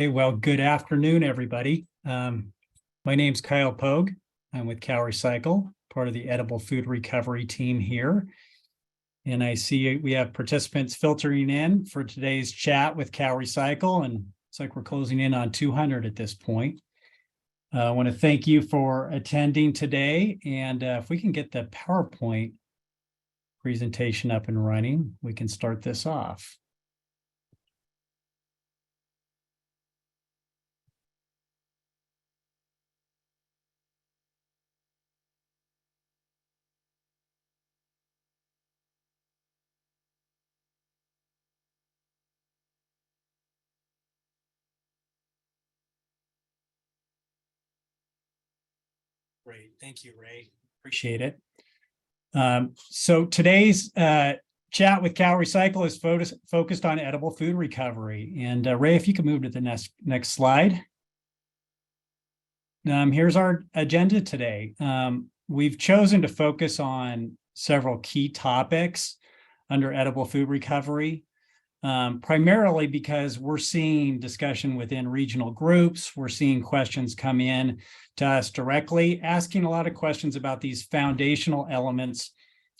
Hey, well, good afternoon, everybody. My name's Kyle Pogue. I'm with CalRecycle, part of the edible food recovery team here. And I see we have participants filtering in for today's chat with CalRecycle, and it's like we're closing in on 200 at this point. I want to thank you for attending today. And if we can get the PowerPoint presentation up and running, we can start this off. Great. Thank you, Ray. Appreciate it. So today's chat with CalRecycle is focused on edible food recovery. And Ray, if you can move to the next slide. Here's our agenda today. We've chosen to focus on several key topics under edible food recovery. Primarily because we're seeing discussion within regional groups. We're seeing questions come in to us directly, asking a lot of questions about these foundational elements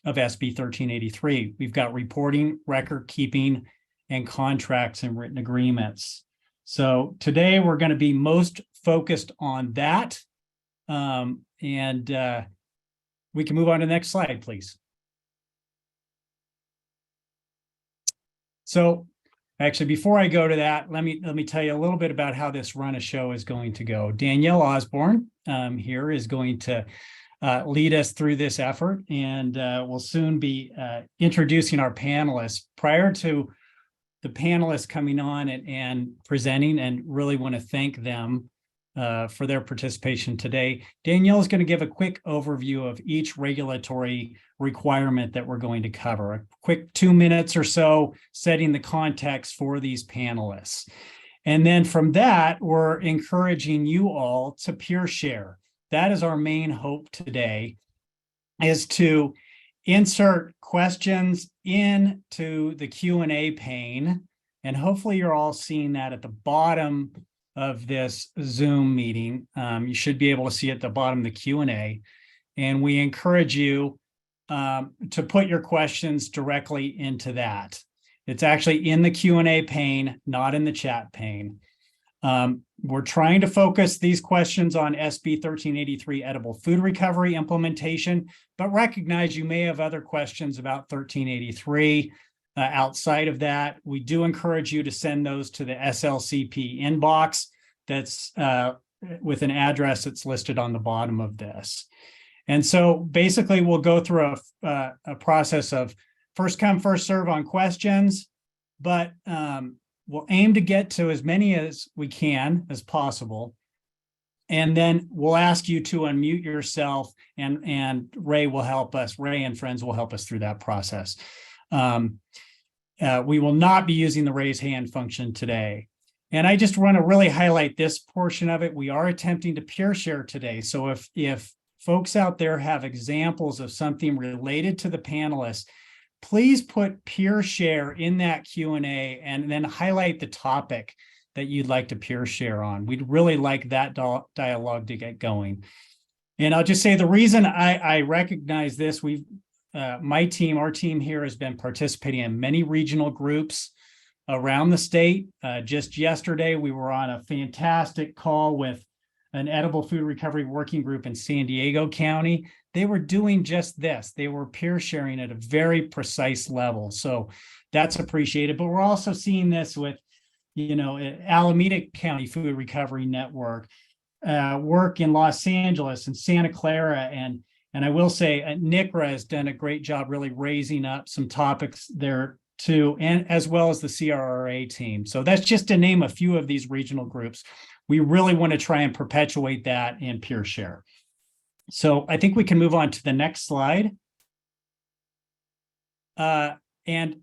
of SB 1383. We've got reporting, record keeping, and contracts and written agreements. So today we're going to be most focused on that. We can move on to the next slide, please. So actually, before I go to that, let me tell you a little bit about how this run of show is going to go. Danielle Osborne here is going to lead us through this effort, and we'll soon be introducing our panelists. Prior to the panelists coming on and presenting, and really want to thank them for their participation today, Danielle is going to give a quick overview of each regulatory requirement that we're going to cover. A quick 2 minutes or so setting the context for these panelists. And then from that, we're encouraging you all to peer share. That is our main hope today, is to insert questions into the Q&A pane. And hopefully you're all seeing that at the bottom of this Zoom meeting. You should be able to see at the bottom the Q&A. And we encourage you to put your questions directly into that. It's actually in the Q&A pane, not in the chat pane. We're trying to focus these questions on SB 1383 edible food recovery implementation, but recognize you may have other questions about 1383 outside of that. We do encourage you to send those to the SLCP inbox that's with an address that's listed on the bottom of this. And so basically, we'll go through a process of first come, first serve on questions, but we'll aim to get to as many as we can as possible. And then we'll ask you to unmute yourself, and Ray will help us. Ray and friends will help us through that process. We will not be using the raise hand function today. And I just want to really highlight this portion of it. We are attempting to peer share today. So if folks out there have examples of something related to the panelists, please put peer share in that Q&A and then highlight the topic that you'd like to peer share on. We'd really like that dialogue to get going. And I'll just say the reason I recognize this, our team here has been participating in many regional groups around the state. Just yesterday, we were on a fantastic call with an edible food recovery working group in San Diego County. They were doing just this. They were peer sharing at a very precise level. So that's appreciated. But we're also seeing this with, Alameda County Food Recovery Network, work in Los Angeles and Santa Clara. And I will say NICRA has done a great job really raising up some topics there too, and as well as the CRRA team. So that's just to name a few of these regional groups. We really want to try and perpetuate that and peer share. So I think we can move on to the next slide. And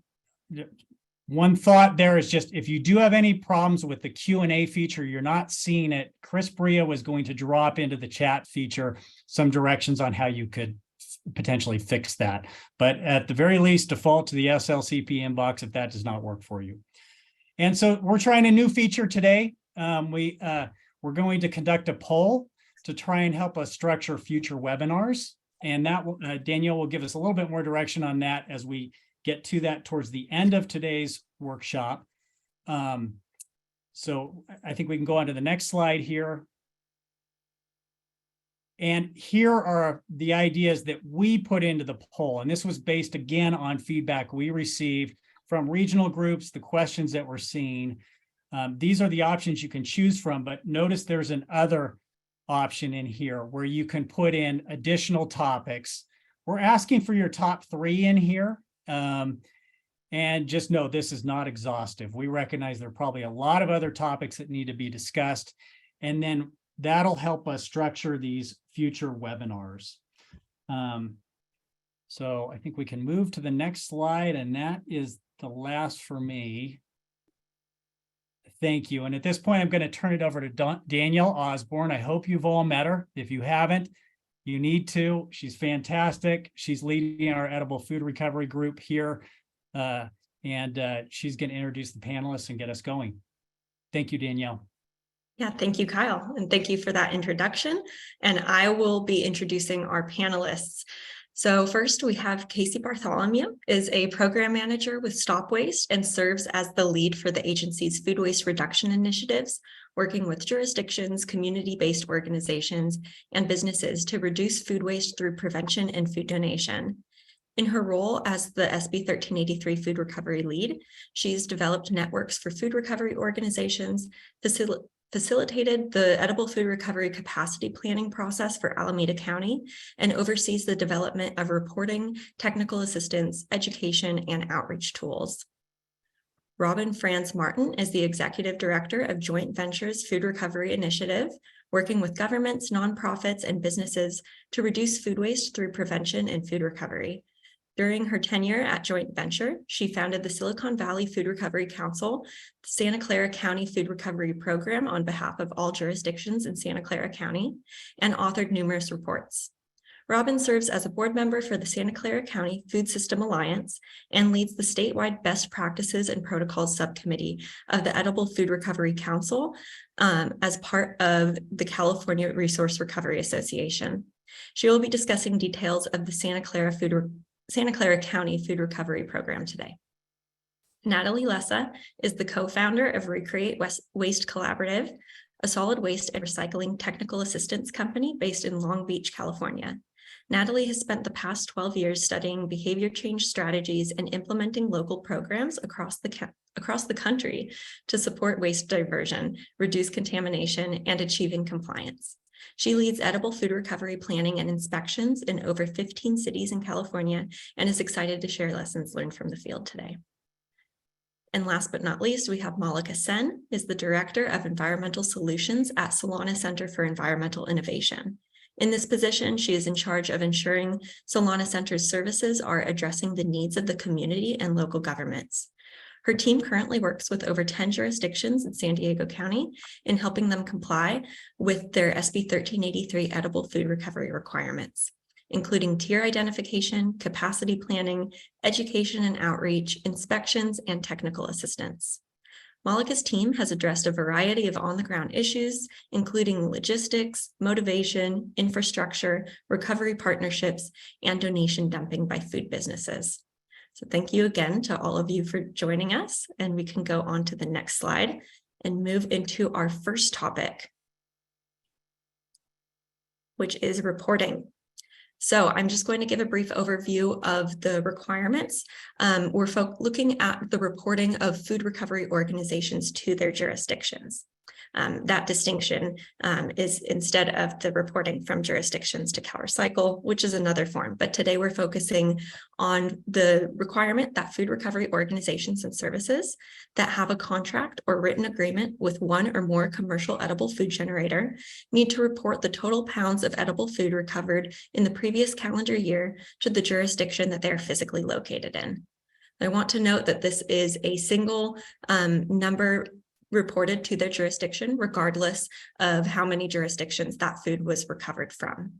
one thought there is just, if you do have any problems with the Q&A feature, you're not seeing it, Chris Bria was going to drop into the chat feature some directions on how you could potentially fix that. But at the very least, default to the SLCP inbox if that does not work for you. And so we're trying a new feature today. we're going to conduct a poll to try and help us structure future webinars. And that Danielle will give us a little bit more direction on that as we get to that towards the end of today's workshop. So I think we can go on to the next slide here. And here are the ideas that we put into the poll. And this was based again on feedback we received from regional groups, the questions that we're seeing. These are the options you can choose from, but notice there's an other option in here where you can put in additional topics. We're asking for your top 3 in here. And just know this is not exhaustive. We recognize there are probably a lot of other topics that need to be discussed. And then that'll help us structure these future webinars. So I think we can move to the next slide, and that is the last for me. Thank you. And at this point, I'm going to turn it over to Danielle Osborne. I hope you've all met her. If you haven't, you need to. She's fantastic. She's leading our edible food recovery group here. And she's going to introduce the panelists and get us going. Thank you, Danielle. Yeah, thank you, Kyle. And thank you for that introduction. And I will be introducing our panelists. So first we have Casey Bartholomew, is a program manager with Stop Waste and serves as the lead for the agency's food waste reduction initiatives, working with jurisdictions, community-based organizations, and businesses to reduce food waste through prevention and food donation. In her role as the SB 1383 Food Recovery Lead, she's developed networks for food recovery organizations, facilitated the edible food recovery capacity planning process for Alameda County, and oversees the development of reporting, technical assistance, education, and outreach tools. Robin Franz Martin is the Executive Director of Joint Ventures Food Recovery Initiative, working with governments, nonprofits, and businesses to reduce food waste through prevention and food recovery. During her tenure at Joint Venture, she founded the Silicon Valley Food Recovery Council, the Santa Clara County Food Recovery Program on behalf of all jurisdictions in Santa Clara County, and authored numerous reports. Robin serves as a board member for the Santa Clara County Food System Alliance and leads the statewide Best Practices and Protocols Subcommittee of the Edible Food Recovery Council as part of the California Resource Recovery Association. She will be discussing details of the Santa Clara County Food Recovery Program today. Natalie Lessa is the co-founder of Recreate Waste Collaborative, a solid waste and recycling technical assistance company based in Long Beach, California. Natalie has spent the past 12 years studying behavior change strategies and implementing local programs across the country to support waste diversion, reduce contamination, and achieving compliance. She leads edible food recovery planning and inspections in over 15 cities in California and is excited to share lessons learned from the field today. And last but not least, we have Malika Sen, is the Director of Environmental Solutions at Solana Center for Environmental Innovation. In this position, she is in charge of ensuring Solana Center's services are addressing the needs of the community and local governments. Her team currently works with over 10 jurisdictions in San Diego County in helping them comply with their SB 1383 edible food recovery requirements, including tier identification, capacity planning, education and outreach, inspections, and technical assistance. Malika's team has addressed a variety of on-the-ground issues, including logistics, motivation, infrastructure, recovery partnerships, and donation dumping by food businesses. So thank you again to all of you for joining us, and we can go on to the next slide and move into our first topic, which is reporting. So I'm just going to give a brief overview of the requirements. We're looking at the reporting of food recovery organizations to their jurisdictions. That distinction is instead of the reporting from jurisdictions to CalRecycle, which is another form. But today we're focusing on the requirement that food recovery organizations and services that have a contract or written agreement with one or more commercial edible food generator need to report the total pounds of edible food recovered in the previous calendar year to the jurisdiction that they're physically located in. I want to note that this is a single number reported to their jurisdiction, regardless of how many jurisdictions that food was recovered from.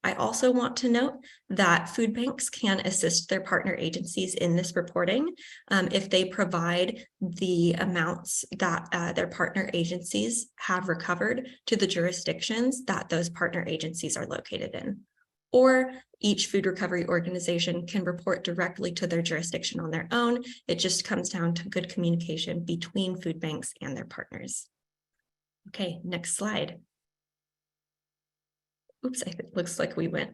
I also want to note that food banks can assist their partner agencies in this reporting if they provide the amounts that their partner agencies have recovered to the jurisdictions that those partner agencies are located in. Or each food recovery organization can report directly to their jurisdiction on their own. It just comes down to good communication between food banks and their partners. Okay, next slide. Oops, it looks like we went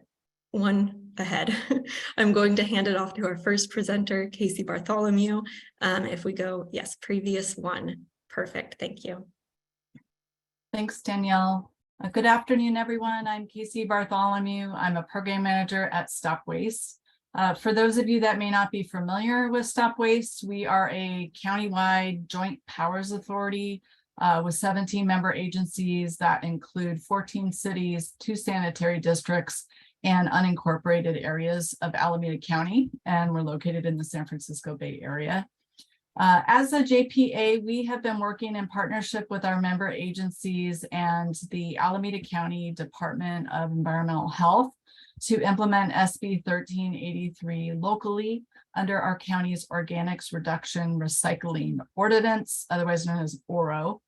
one ahead. I'm going to hand it off to our first presenter, Casey Bartholomew. If we go, yes, previous one. Perfect, thank you. Thanks, Danielle. Good afternoon, everyone. I'm Casey Bartholomew. I'm a program manager at Stop Waste. For those of you that may not be familiar with Stop Waste, we are a countywide joint powers authority with 17 member agencies that include 14 cities, 2 sanitary districts, and unincorporated areas of Alameda County, and we're located in the San Francisco Bay Area. As a JPA, we have been working in partnership with our member agencies and the Alameda County Department of Environmental Health to implement SB 1383 locally under our county's Organics Reduction Recycling Ordinance, otherwise known as ORO.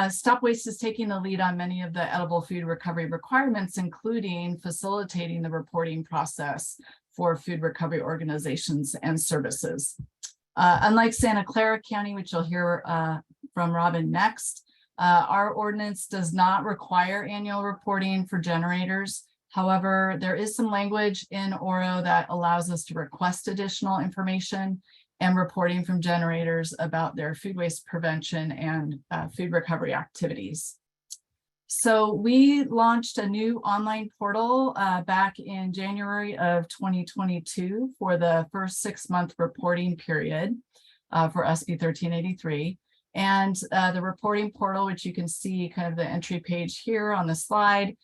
Stop Waste is taking the lead on many of the edible food recovery requirements, including facilitating the reporting process for food recovery organizations and services. Unlike Santa Clara County, which you'll hear from Robin next, our ordinance does not require annual reporting for generators. However, there is some language in ORO that allows us to request additional information and reporting from generators about their food waste prevention and food recovery activities. So we launched a new online portal back in January of 2022 for the first 6-month reporting period for SB 1383. And the reporting portal, which you can see kind of the entry page here on the slide,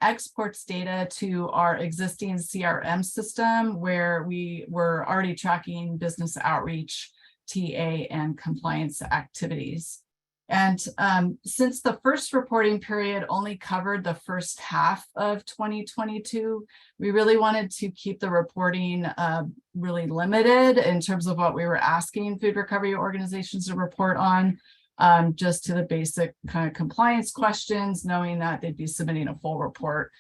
exports data to our existing CRM system where we were already tracking business outreach, TA, and compliance activities. And since the first reporting period only covered the first half of 2022, we really wanted to keep the reporting really limited in terms of what we were asking food recovery organizations to report on, just to the basic kind of compliance questions, knowing that they'd be submitting a full report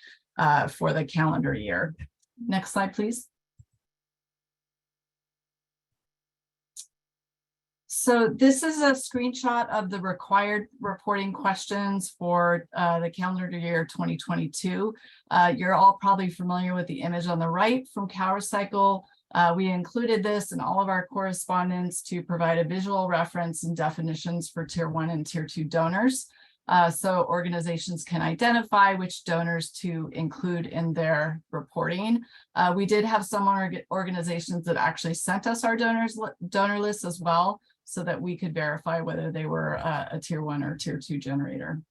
for the calendar year. Next slide, please. So this is a screenshot of the required reporting questions for the calendar year 2022. You're all probably familiar with the image on the right from CalRecycle. We included this in all of our correspondence to provide a visual reference and definitions for Tier 1 and Tier 2 donors. So organizations can identify which donors to include in their reporting. We did have some organizations that actually sent us our donor list as well, so that we could verify whether they were a Tier 1 or Tier 2 generator.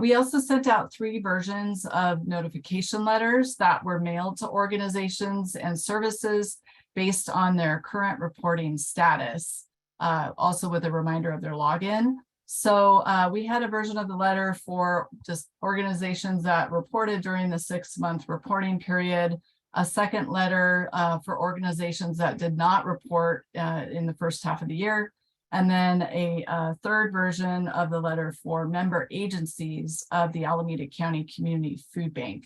We also sent out 3 versions of notification letters that were mailed to organizations and services based on their current reporting status, also with a reminder of their login. So we had a version of the letter for just organizations that reported during the 6-month reporting period, a second letter for organizations that did not report in the first half of the year, and then a third version of the letter for member agencies of the Alameda County Community Food Bank.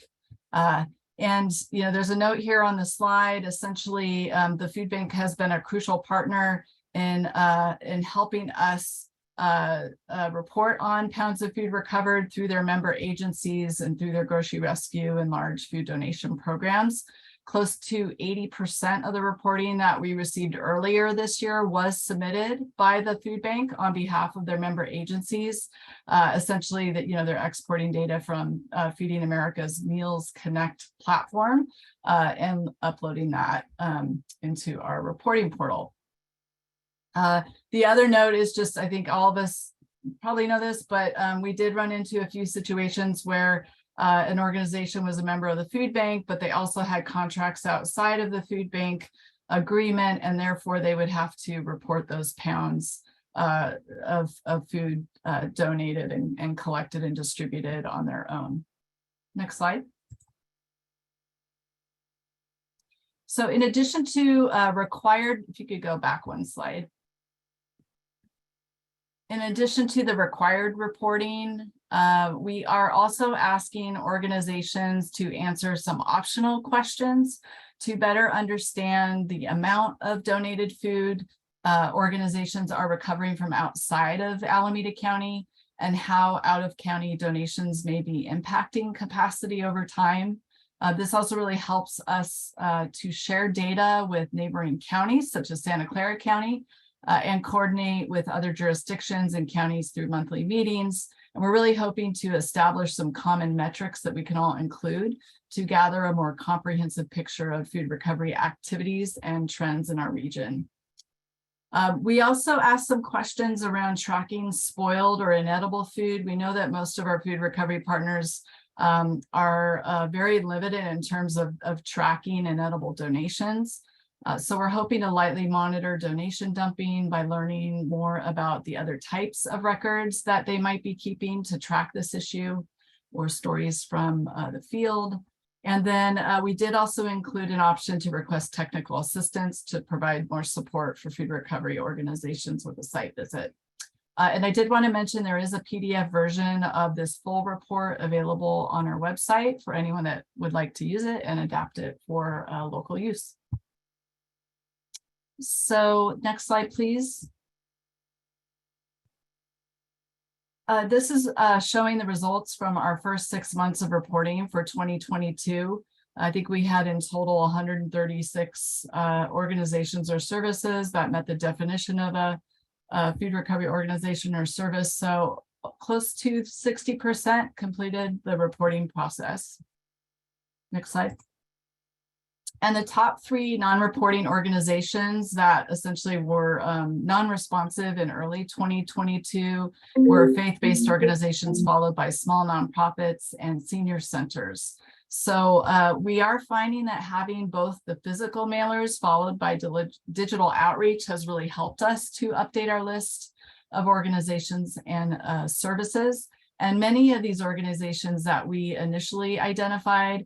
And there's a note here on the slide. Essentially, the food bank has been a crucial partner in helping us report on pounds of food recovered through their member agencies and through their grocery rescue and large food donation programs. Close to 80% of the reporting that we received earlier this year was submitted by the food bank on behalf of their member agencies. Essentially, that they're exporting data from Feeding America's Meals Connect platform and uploading that into our reporting portal. The other note is just, I think all of us probably know this, but we did run into a few situations where an organization was a member of the food bank, but they also had contracts outside of the food bank agreement, and therefore they would have to report those pounds of food donated and collected and distributed on their own. Next slide. So in addition to required, if you could go back one slide. In addition to the required reporting, we are also asking organizations to answer some optional questions to better understand the amount of donated food organizations are recovering from outside of Alameda County and how out-of-county donations may be impacting capacity over time. This also really helps us to share data with neighboring counties such as Santa Clara County and coordinate with other jurisdictions and counties through monthly meetings. And we're really hoping to establish some common metrics that we can all include to gather a more comprehensive picture of food recovery activities and trends in our region. We also asked some questions around tracking spoiled or inedible food. We know that most of our food recovery partners are very limited in terms of tracking inedible donations. So we're hoping to lightly monitor donation dumping by learning more about the other types of records that they might be keeping to track this issue, or stories from the field. And then we did also include an option to request technical assistance to provide more support for food recovery organizations with a site visit. And I did want to mention there is a PDF version of this full report available on our website for anyone that would like to use it and adapt it for local use. So next slide, please. This is showing the results from our first 6 months of reporting for 2022. I think we had in total 136 organizations or services that met the definition of a food recovery organization or service. So close to 60% completed the reporting process. Next slide. And the top 3 non-reporting organizations that essentially were non-responsive in early 2022 were faith-based organizations, followed by small nonprofits and senior centers. So we are finding that having both the physical mailers followed by digital outreach has really helped us to update our list of organizations and services. And many of these organizations that we initially identified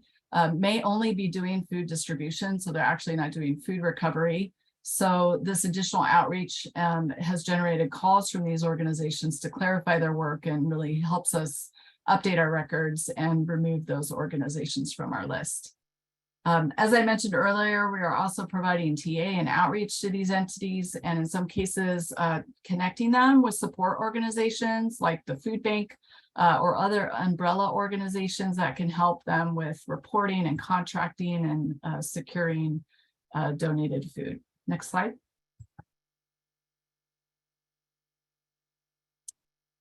may only be doing food distribution, so they're actually not doing food recovery. So this additional outreach has generated calls from these organizations to clarify their work and really helps us update our records and remove those organizations from our list. As I mentioned earlier, we are also providing TA and outreach to these entities, and in some cases, connecting them with support organizations like the food bank or other umbrella organizations that can help them with reporting and contracting and securing donated food. Next slide.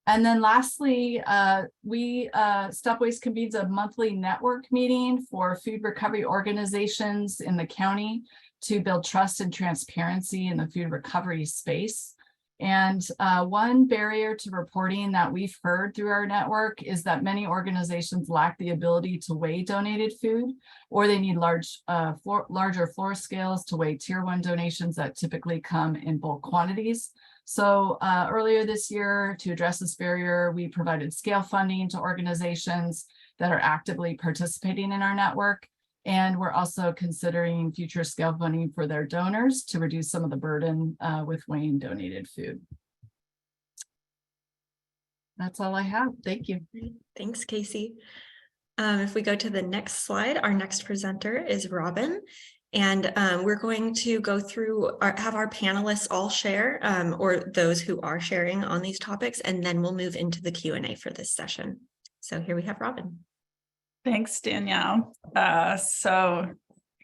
And then lastly, Stop Waste convenes a monthly network meeting for food recovery organizations in the county to build trust and transparency in the food recovery space. And one barrier to reporting that we've heard through our network is that many organizations lack the ability to weigh donated food, or they need larger floor scales to weigh tier 1 donations that typically come in bulk quantities. So earlier this year, to address this barrier, we provided scale funding to organizations that are actively participating in our network. And we're also considering future scale funding for their donors to reduce some of the burden with weighing donated food. That's all I have. Thank you. Thanks, Casey. If we go to the next slide, our next presenter is Robin. And we're going to go through, have our panelists all share, or those who are sharing on these topics, and then we'll move into the Q&A for this session. So here we have Robin. Thanks, Danielle. So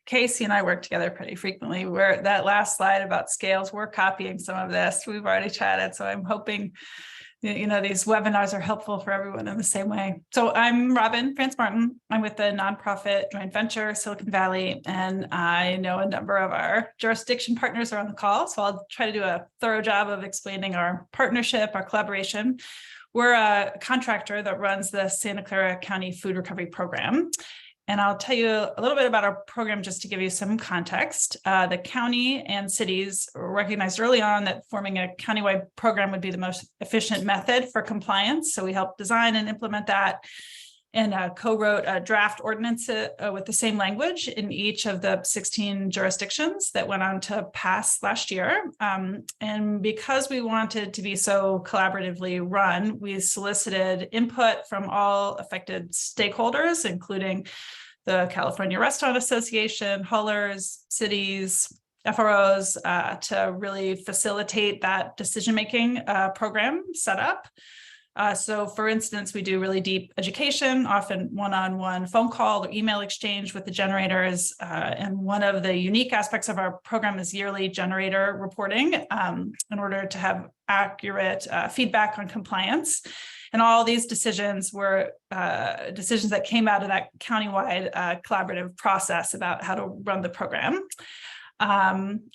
Casey and I work together pretty frequently. That last slide about scales, we're copying some of this. We've already chatted, so I'm hoping these webinars are helpful for everyone in the same way. So I'm Robin France-Martin. I'm with the nonprofit joint venture Silicon Valley, and I know a number of our jurisdiction partners are on the call. So I'll try to do a thorough job of explaining our partnership, our collaboration. We're a contractor that runs the Santa Clara County Food Recovery Program. And I'll tell you a little bit about our program just to give you some context. The county and cities recognized early on that forming a countywide program would be the most efficient method for compliance. So we helped design and implement that. and co-wrote a draft ordinance with the same language in each of the 16 jurisdictions that went on to pass last year. And because we wanted to be so collaboratively run, we solicited input from all affected stakeholders, including the California Restaurant Association, haulers, cities, FROs, to really facilitate that decision-making program setup. So for instance, we do really deep education, often one-on-one phone call or email exchange with the generators. And one of the unique aspects of our program is yearly generator reporting in order to have accurate feedback on compliance. And all these decisions were decisions that came out of that countywide collaborative process about how to run the program.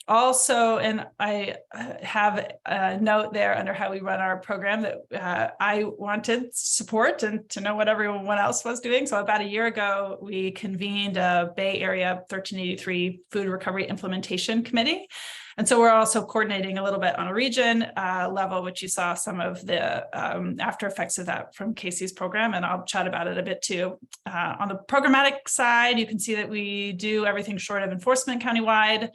Also, and I have a note there under how we run our program that I wanted support and to know what everyone else was doing. So about a year ago, we convened a Bay Area 1383 Food Recovery Implementation Committee. And so we're also coordinating a little bit on a region level, which you saw some of the after effects of that from Casey's program, and I'll chat about it a bit too. On the programmatic side, you can see that we do everything short of enforcement countywide,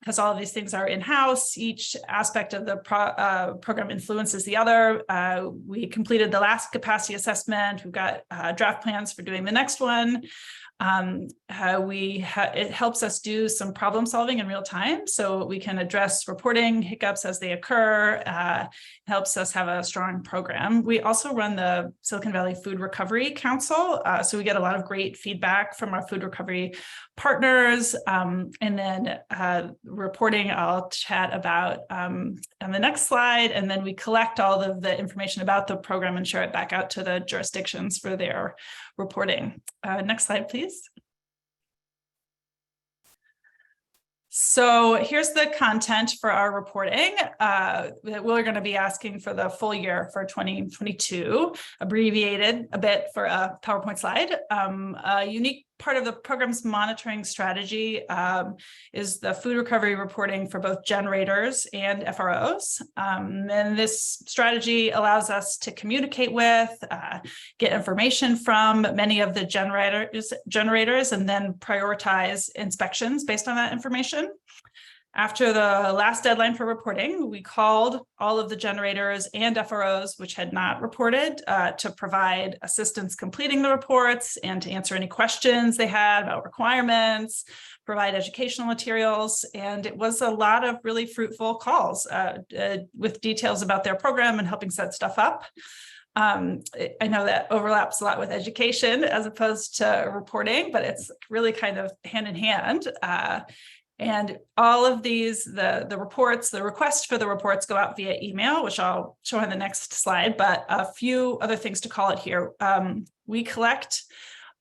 because all of these things are in-house. Each aspect of the program influences the other. We completed the last capacity assessment. We've got draft plans for doing the next one. It helps us do some problem solving in real time, so we can address reporting hiccups as they occur. Helps us have a strong program. We also run the Silicon Valley Food Recovery Council, so we get a lot of great feedback from our food recovery partners. And then reporting I'll chat about on the next slide, and then we collect all of the information about the program and share it back out to the jurisdictions for their reporting. Next slide, please. So here's the content for our reporting that we're going to be asking for the full year for 2022, abbreviated a bit for a PowerPoint slide. A unique part of the program's monitoring strategy is the food recovery reporting for both generators and FROs. And this strategy allows us to communicate with, get information from many of the generators, and then prioritize inspections based on that information. After the last deadline for reporting, we called all of the generators and FROs which had not reported to provide assistance completing the reports and to answer any questions they had about requirements, provide educational materials. And it was a lot of really fruitful calls with details about their program and helping set stuff up. I know that overlaps a lot with education as opposed to reporting, but it's really kind of hand in hand. And all of these, the reports, the requests for the reports go out via email, which I'll show on the next slide, but a few other things to call it here. We collect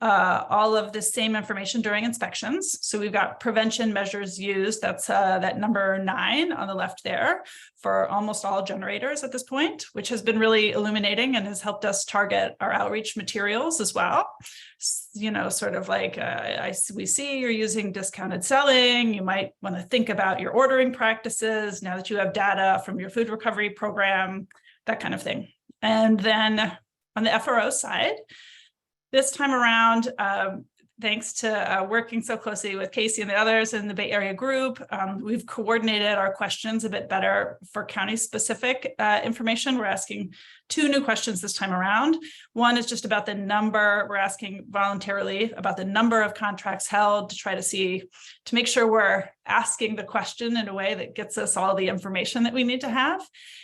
all of the same information during inspections. So we've got prevention measures used. That's that number 9 on the left there for almost all generators at this point, which has been really illuminating and has helped us target our outreach materials as well. You know, sort of like we see you're using discounted selling. You might want to think about your ordering practices now that you have data from your food recovery program, that kind of thing. And then on the FRO side, this time around, thanks to working so closely with Casey and the others in the Bay Area group, we've coordinated our questions a bit better for county-specific information. We're asking 2 new questions this time around. One is just about the number. We're asking voluntarily about the number of contracts held to try to make sure we're asking the question in a way that gets us all the information that we need to have.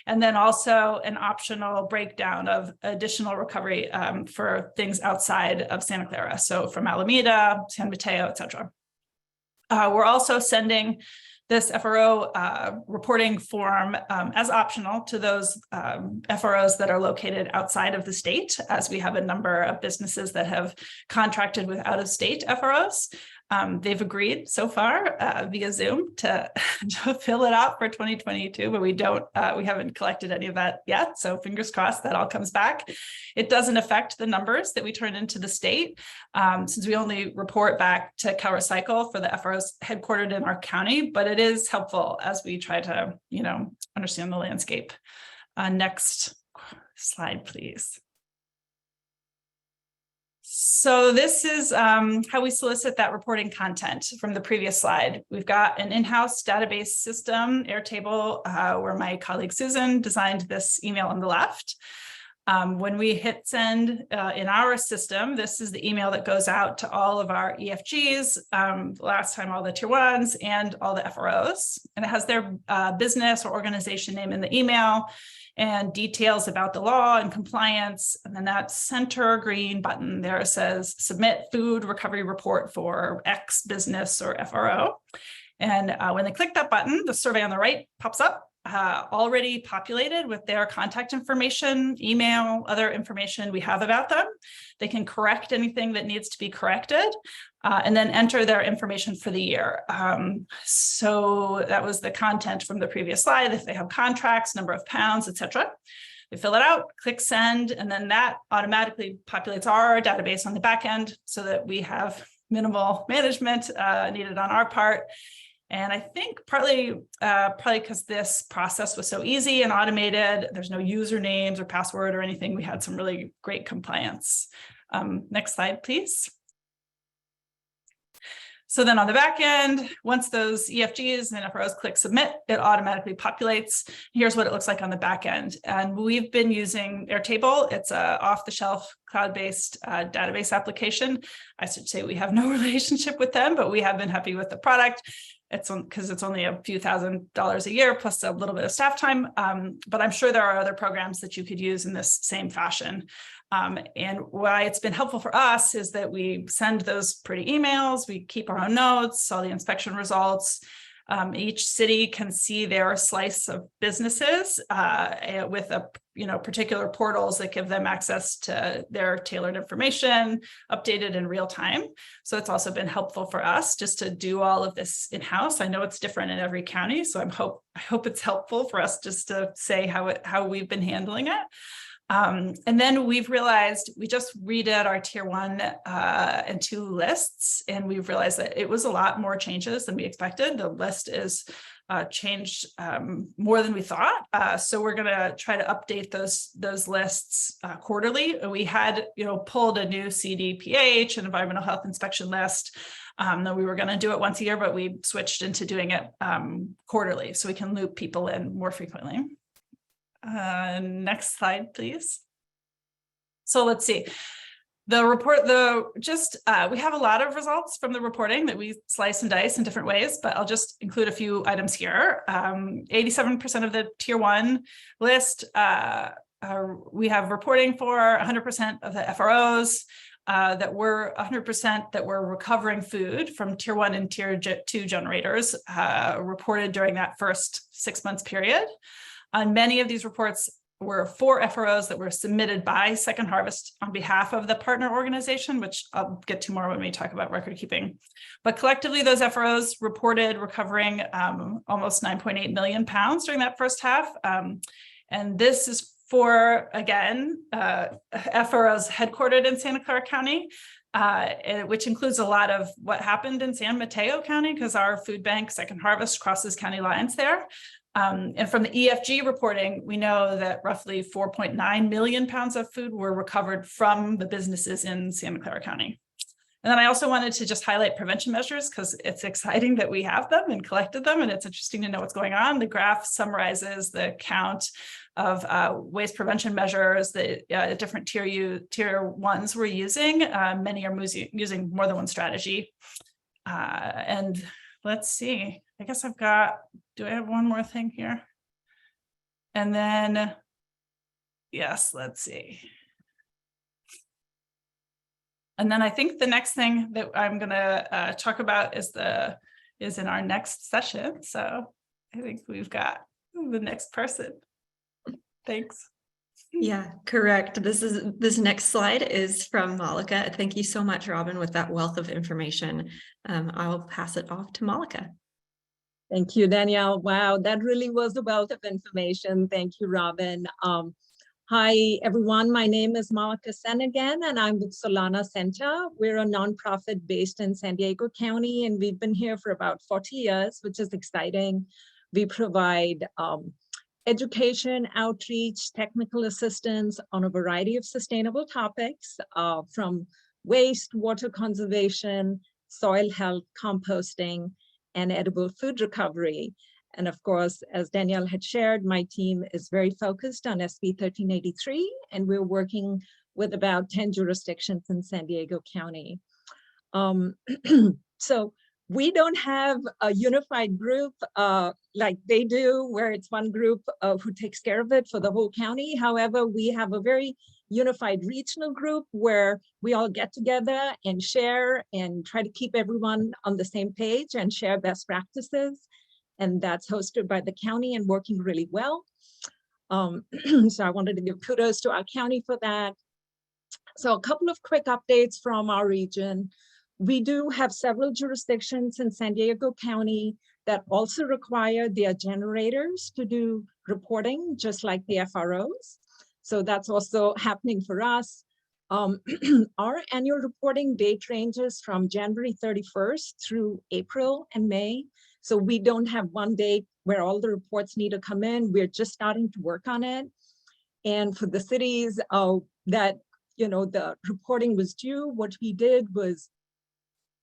And then also an optional breakdown of additional recovery for things outside of Santa Clara. So from Alameda, San Mateo, et cetera. We're also sending this FRO reporting form as optional to those FROs that are located outside of the state, as we have a number of businesses that have contracted with out-of-state FROs. They've agreed so far via Zoom to fill it out for 2022, but we haven't collected any of that yet. So fingers crossed that all comes back. It doesn't affect the numbers that we turn into the state, since we only report back to CalRecycle for the FROs headquartered in our county, but it is helpful as we try to, understand the landscape. Next slide, please. So this is how we solicit that reporting content from the previous slide. We've got an in-house database system, Airtable, where my colleague Susan designed this email on the left. When we hit send in our system, this is the email that goes out to all of our EFGs, last time all the tier ones and all the FROs, and it has their business or organization name in the email and details about the law and compliance. And then that center green button there says submit food recovery report for X business or FRO. And when they click that button, the survey on the right pops up, already populated with their contact information, email, other information we have about them. They can correct anything that needs to be corrected, and then enter their information for the year. So that was the content from the previous slide. If they have contracts, number of pounds, etc. They fill it out, click send, and then that automatically populates our database on the back end so that we have minimal management needed on our part. And I think partly because this process was so easy and automated, there's no usernames or password or anything. We had some really great compliance. Next slide, please. So then on the back end, once those EFGs and FROs click submit, it automatically populates. Here's what it looks like on the back end. And we've been using Airtable. It's a off-the-shelf cloud-based database application. I should say we have no relationship with them, but we have been happy with the product. It's because it's only a few $1,000s a year plus a little bit of staff time. But I'm sure there are other programs that you could use in this same fashion. And why it's been helpful for us is that we send those pretty emails, we keep our own notes, all the inspection results. Each city can see their slice of businesses with particular portals that give them access to their tailored information, updated in real time. So it's also been helpful for us just to do all of this in-house. I know it's different in every county, so I hope it's helpful for us just to say how we've been handling it. And then we've realized we just redid our tier 1 and 2 lists, and we've realized that it was a lot more changes than we expected. The list is changed more than we thought. So we're going to try to update those lists quarterly. We had pulled a new CDPH, an environmental health inspection list. That we were going to do it once a year, but we switched into doing it quarterly so we can loop people in more frequently. Next slide, please. So let's see. The report, we have a lot of results from the reporting that we slice and dice in different ways, but I'll just include a few items here. 87% of the tier 1 list, we have reporting for 100% of the FROs that were 100% that were recovering food from tier 1 and tier 2 generators reported during that first 6 months period. On many of these reports were 4 FROs that were submitted by Second Harvest on behalf of the partner organization, which I'll get to more when we talk about record keeping. But collectively, those FROs reported recovering almost 9.8 million pounds during that first half. And this is for, again, FROs headquartered in Santa Clara County, which includes a lot of what happened in San Mateo County, because our food bank, Second Harvest, crosses county lines there. And from the EFG reporting, we know that roughly 4.9 million pounds of food were recovered from the businesses in Santa Clara County. And then I also wanted to just highlight prevention measures because it's exciting that we have them and collected them, and it's interesting to know what's going on. The graph summarizes the count of waste prevention measures that different tier 1s were using. Many are using more than one strategy. And let's see, I guess do I have one more thing here? And then, yes, let's see. And then I think the next thing that I'm going to talk about is in our next session. So I think we've got the next person. Thanks. Yeah, correct. This next slide is from Malika. Thank you so much, Robin, with that wealth of information. I will pass it off to Malika. Thank you, Danielle. Wow, that really was a wealth of information. Thank you, Robin. Hi, everyone. My name is Malika Senegan, and I'm with Solana Center. We're a nonprofit based in San Diego County, and we've been here for about 40 years, which is exciting. We provide education, outreach, technical assistance on a variety of sustainable topics, from waste, water conservation, soil health, composting, and edible food recovery. And of course, as Danielle had shared, my team is very focused on SB 1383, and we're working with about 10 jurisdictions in San Diego County. So we don't have a unified group like they do, where it's one group who takes care of it for the whole county. However, we have a very unified regional group where we all get together and share and try to keep everyone on the same page and share best practices. And that's hosted by the county and working really well. So I wanted to give kudos to our county for that. So a couple of quick updates from our region. We do have several jurisdictions in San Diego County that also require their generators to do reporting, just like the FROs. So that's also happening for us. Our annual reporting date ranges from January 31st through April and May. So we don't have one date where all the reports need to come in. We're just starting to work on it. And for the cities that, the reporting was due, what we did was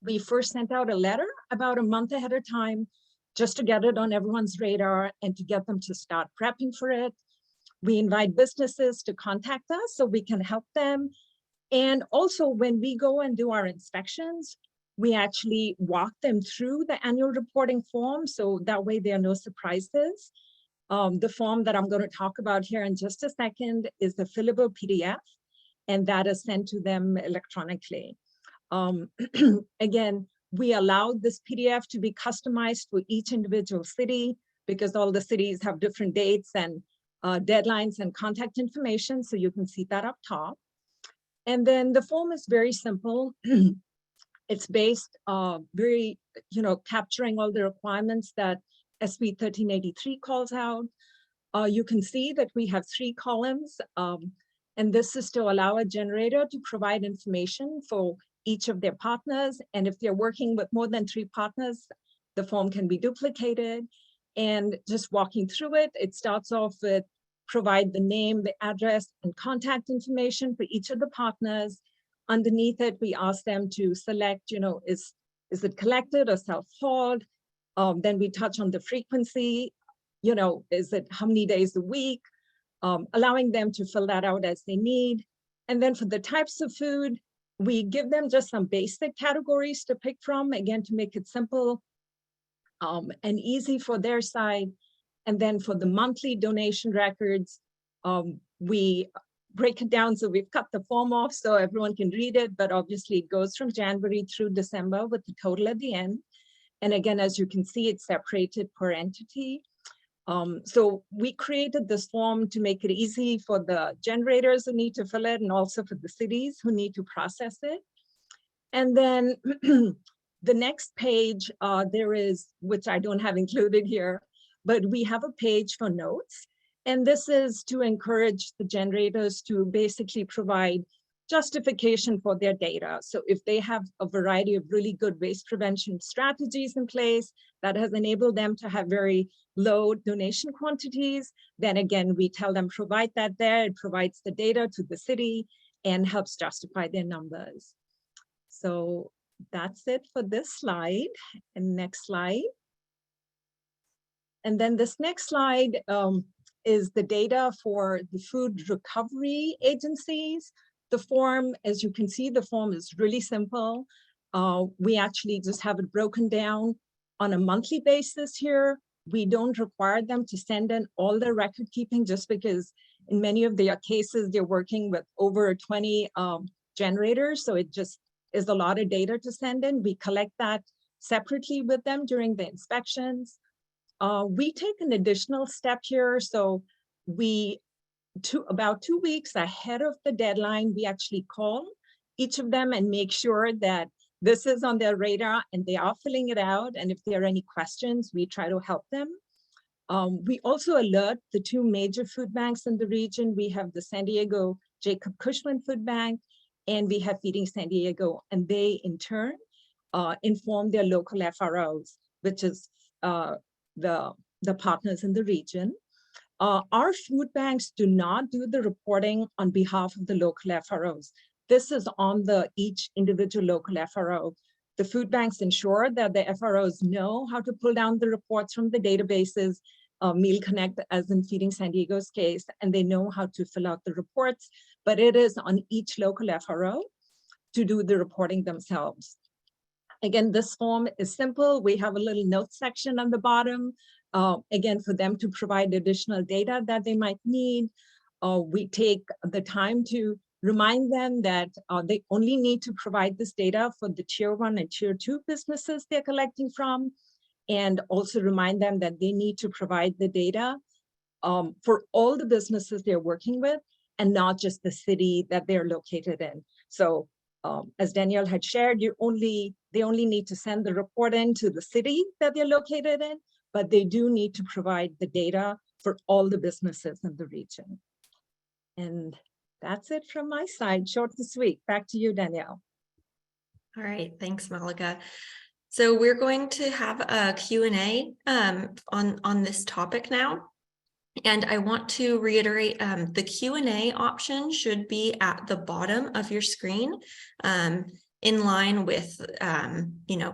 we first sent out a letter about a month ahead of time, just to get it on everyone's radar and to get them to start prepping for it. We invite businesses to contact us so we can help them. And also when we go and do our inspections, we actually walk them through the annual reporting form. So that way there are no surprises. The form that I'm going to talk about here in just a second is the fillable PDF, and that is sent to them electronically. Again, we allowed this PDF to be customized for each individual city because all the cities have different dates and deadlines and contact information. So you can see that up top. And then the form is very simple. It's based very, capturing all the requirements that SB 1383 calls out. You can see that we have 3 columns, and this is to allow a generator to provide information for each of their partners. And if they're working with more than 3 partners, the form can be duplicated. And just walking through it, it starts off with provide the name, the address, and contact information for each of the partners. Underneath it, we ask them to select, is it collected or self-hauled? Then we touch on the frequency, is it how many days a week? Allowing them to fill that out as they need. And then for the types of food, we give them just some basic categories to pick from, again, to make it simple and easy for their side. And then for the monthly donation records, we break it down. So we've cut the form off so everyone can read it, but obviously it goes from January through December with the total at the end. And again, as you can see, it's separated per entity. So we created this form to make it easy for the generators who need to fill it and also for the cities who need to process it. And then the next page there is, which I don't have included here, but we have a page for notes. And this is to encourage the generators to basically provide justification for their data. So if they have a variety of really good waste prevention strategies in place that has enabled them to have very low donation quantities, then again, we tell them provide that there. It provides the data to the city and helps justify their numbers. So that's it for this slide. And next slide. And then this next slide is the data for the food recovery agencies. The form, as you can see, the form is really simple. We actually just have it broken down on a monthly basis here. We don't require them to send in all their record keeping just because in many of their cases, they're working with over 20 generators. So it just is a lot of data to send in. We collect that separately with them during the inspections. We take an additional step here. So about 2 weeks ahead of the deadline, we actually call each of them and make sure that this is on their radar and they are filling it out. And if there are any questions, we try to help them. We also alert the 2 major food banks in the region. We have the San Diego Jacob Cushman Food Bank, and we have Feeding San Diego. And they, in turn, inform their local FROs, which is the partners in the region. Our food banks do not do the reporting on behalf of the local FROs. this is on each individual local FRO. The food banks ensure that the FROs know how to pull down the reports from the databases, Meal Connect, as in Feeding San Diego's case, and they know how to fill out the reports, but it is on each local FRO to do the reporting themselves. Again, this form is simple. We have a little note section on the bottom, again, for them to provide additional data that they might need. We take the time to remind them that they only need to provide this data for the tier 1 and tier 2 businesses they're collecting from, and also remind them that they need to provide the data for all the businesses they're working with, and not just the city that they're located in. So as Danielle had shared, they only need to send the report in to the city that they're located in, but they do need to provide the data for all the businesses in the region. And that's it from my side, short and sweet. Back to you, Danielle. All right, thanks, Malika. So we're going to have a Q&A on this topic now. And I want to reiterate, the Q&A option should be at the bottom of your screen, in line with,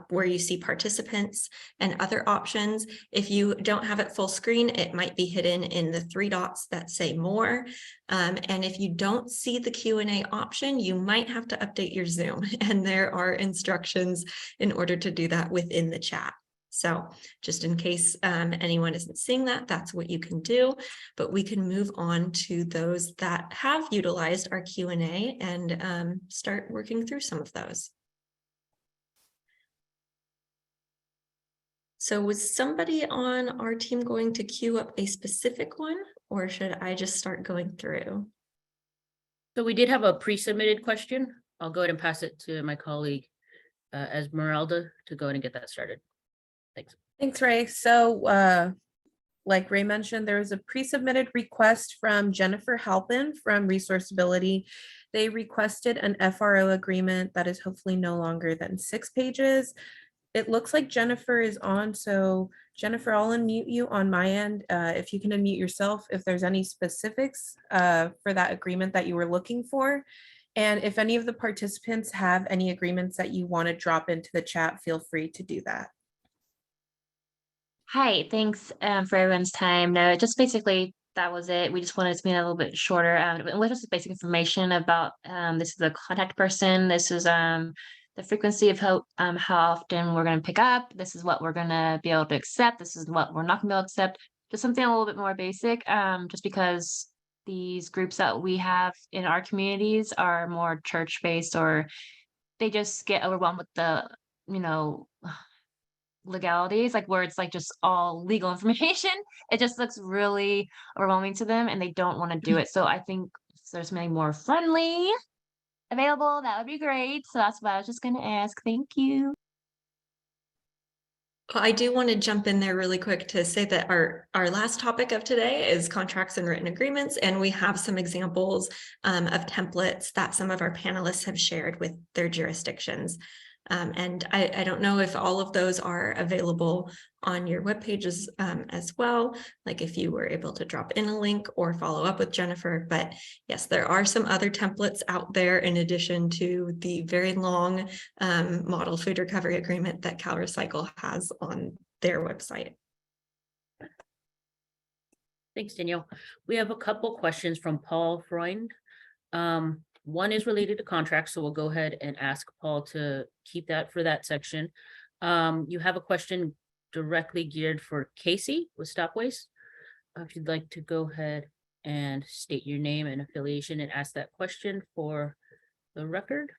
where you see participants and other options. If you don't have it full screen, it might be hidden in the 3 dots that say more. And if you don't see the Q&A option, you might have to update your Zoom, and there are instructions in order to do that within the chat. So just in case anyone isn't seeing that, that's what you can do. But we can move on to those that have utilized our Q&A and start working through some of those. So was somebody on our team going to queue up a specific one, or should I just start going through? So we did have a pre-submitted question. I'll go ahead and pass it to my colleague Esmeralda to go ahead and get that started. Thanks. Thanks, Ray. So like Ray mentioned, there was a pre-submitted request from Jennifer Halpin from Resourceability. They requested an FRO agreement that is hopefully no longer than 6 pages. It looks like Jennifer is on. So Jennifer, I'll unmute you on my end. If you can unmute yourself, if there's any specifics for that agreement that you were looking for. And if any of the participants have any agreements that you want to drop into the chat, feel free to do that. Hi, thanks for everyone's time. No, just basically that was it. We just wanted to be a little bit shorter. It was just basic information about this is the contact person. This is the frequency of how often we're going to pick up. This is what we're going to be able to accept. This is what we're not going to be able to accept. Just something a little bit more basic, just because these groups that we have in our communities are more church-based, or they just get overwhelmed with the, legalities, like where it's like just all legal information. It just looks really overwhelming to them, and they don't want to do it. So I think if there's something more friendly available, that would be great. So that's what I was just going to ask. Thank you. I do want to jump in there really quick to say that our last topic of today is contracts and written agreements, and we have some examples of templates that some of our panelists have shared with their jurisdictions. And I don't know if all of those are available on your web pages as well, like if you were able to drop in a link or follow up with Jennifer. But yes, there are some other templates out there in addition to the very long model food recovery agreement that CalRecycle has on their website. Thanks, Danielle. We have a couple questions from Paul Freund. One is related to contracts, so we'll go ahead and ask Paul to keep that for that section. You have a question directly geared for Casey with Stop Waste. If you'd like to go ahead and state your name and affiliation and ask that question for the record.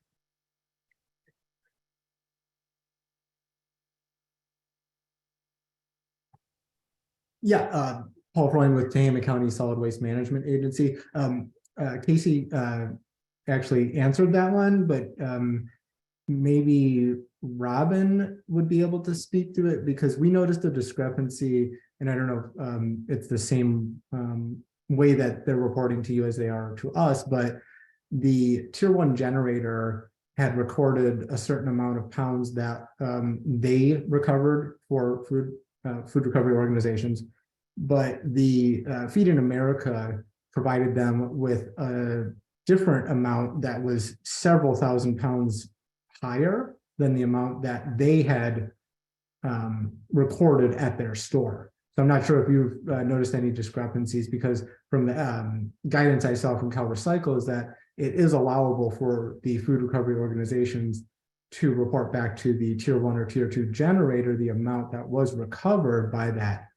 Yeah, Paul Freund with Tehama County Solid Waste Management Agency. Casey actually answered that one, but maybe Robin would be able to speak to it, because we noticed a discrepancy, and I don't know if it's the same way that they're reporting to you as they are to us, but the tier 1 generator had recorded a certain amount of pounds that they recovered for food recovery organizations, but the Feed in America provided them with different amount that was several thousand pounds higher than the amount that they had recorded at their store. So I'm not sure if you've noticed any discrepancies, because from the guidance I saw from CalRecycle is that it is allowable for the food recovery organizations to report back to the tier 1 or tier 2 generator the amount that was recovered by that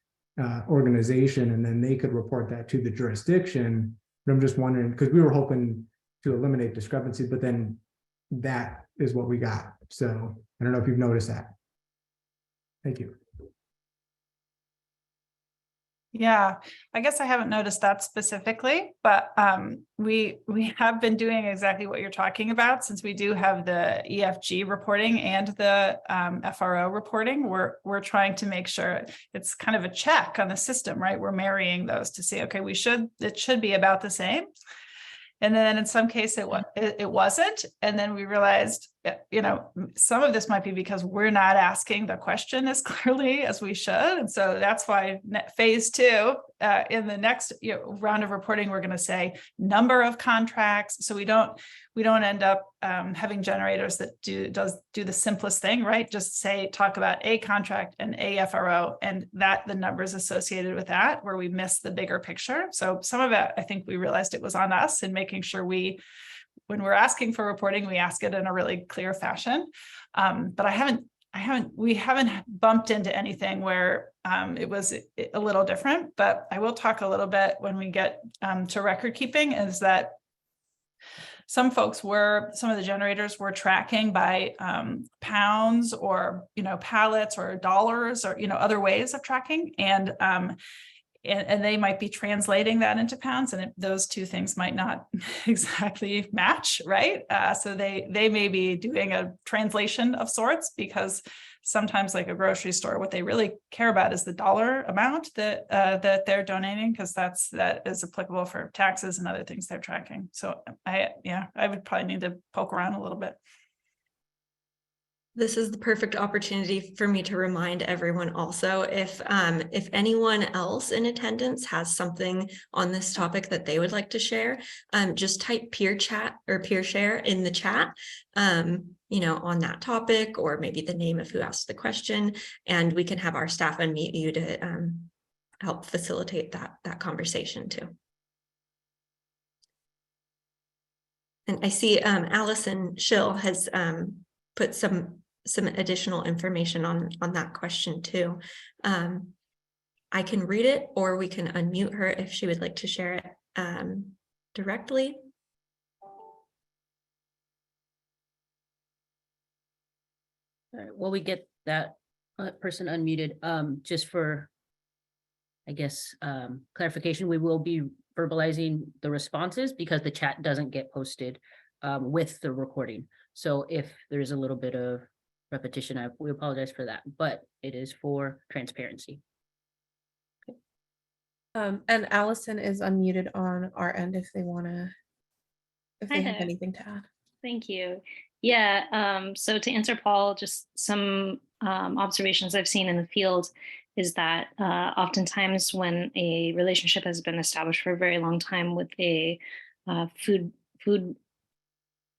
organization, and then they could report that to the jurisdiction. But I'm just wondering, because we were hoping to eliminate discrepancy, but then that is what we got. So I don't know if you've noticed that. Thank you. Yeah, I guess I haven't noticed that specifically, but we have been doing exactly what you're talking about, since we do have the EFG reporting and the FRO reporting. We're trying to make sure it's kind of a check on the system, right? We're marrying those to see, okay, it should be about the same. And then in some case it wasn't. And then we realized, some of this might be because we're not asking the question as clearly as we should. And so that's why phase 2, in the next round of reporting, we're going to say number of contracts. So we don't end up having generators that do the simplest thing, right? Just talk about a contract and a FRO, and that the numbers associated with that, where we miss the bigger picture. So some of it, I think we realized it was on us in making sure when we're asking for reporting, we ask it in a really clear fashion. But we haven't bumped into anything where it was a little different. But I will talk a little bit when we get to record keeping, is that some of the generators were tracking by pounds or, pallets or dollars or, other ways of tracking. And they might be translating that into pounds, and those two things might not exactly match, right? So they may be doing a translation of sorts, because sometimes, like a grocery store, what they really care about is the dollar amount that they're donating, because that is applicable for taxes and other things they're tracking. So I would probably need to poke around a little bit. This is the perfect opportunity for me to remind everyone also, if anyone else in attendance has something on this topic that they would like to share, just type peer chat or peer share in the chat, on that topic, or maybe the name of who asked the question, and we can have our staff unmute you to help facilitate that conversation too. And I see Allison Schill has put some additional information on that question too. I can read it, or we can unmute her if she would like to share it directly. All right, while we get that person unmuted, just for, I guess, clarification, we will be verbalizing the responses, because the chat doesn't get posted with the recording. So if there's a little bit of repetition, we apologize for that, but it is for transparency. And Allison is unmuted on our end if they have there. anything to add. Thank you. Yeah, so to answer Paul, just some observations I've seen in the field is that oftentimes when a relationship has been established for a very long time with a food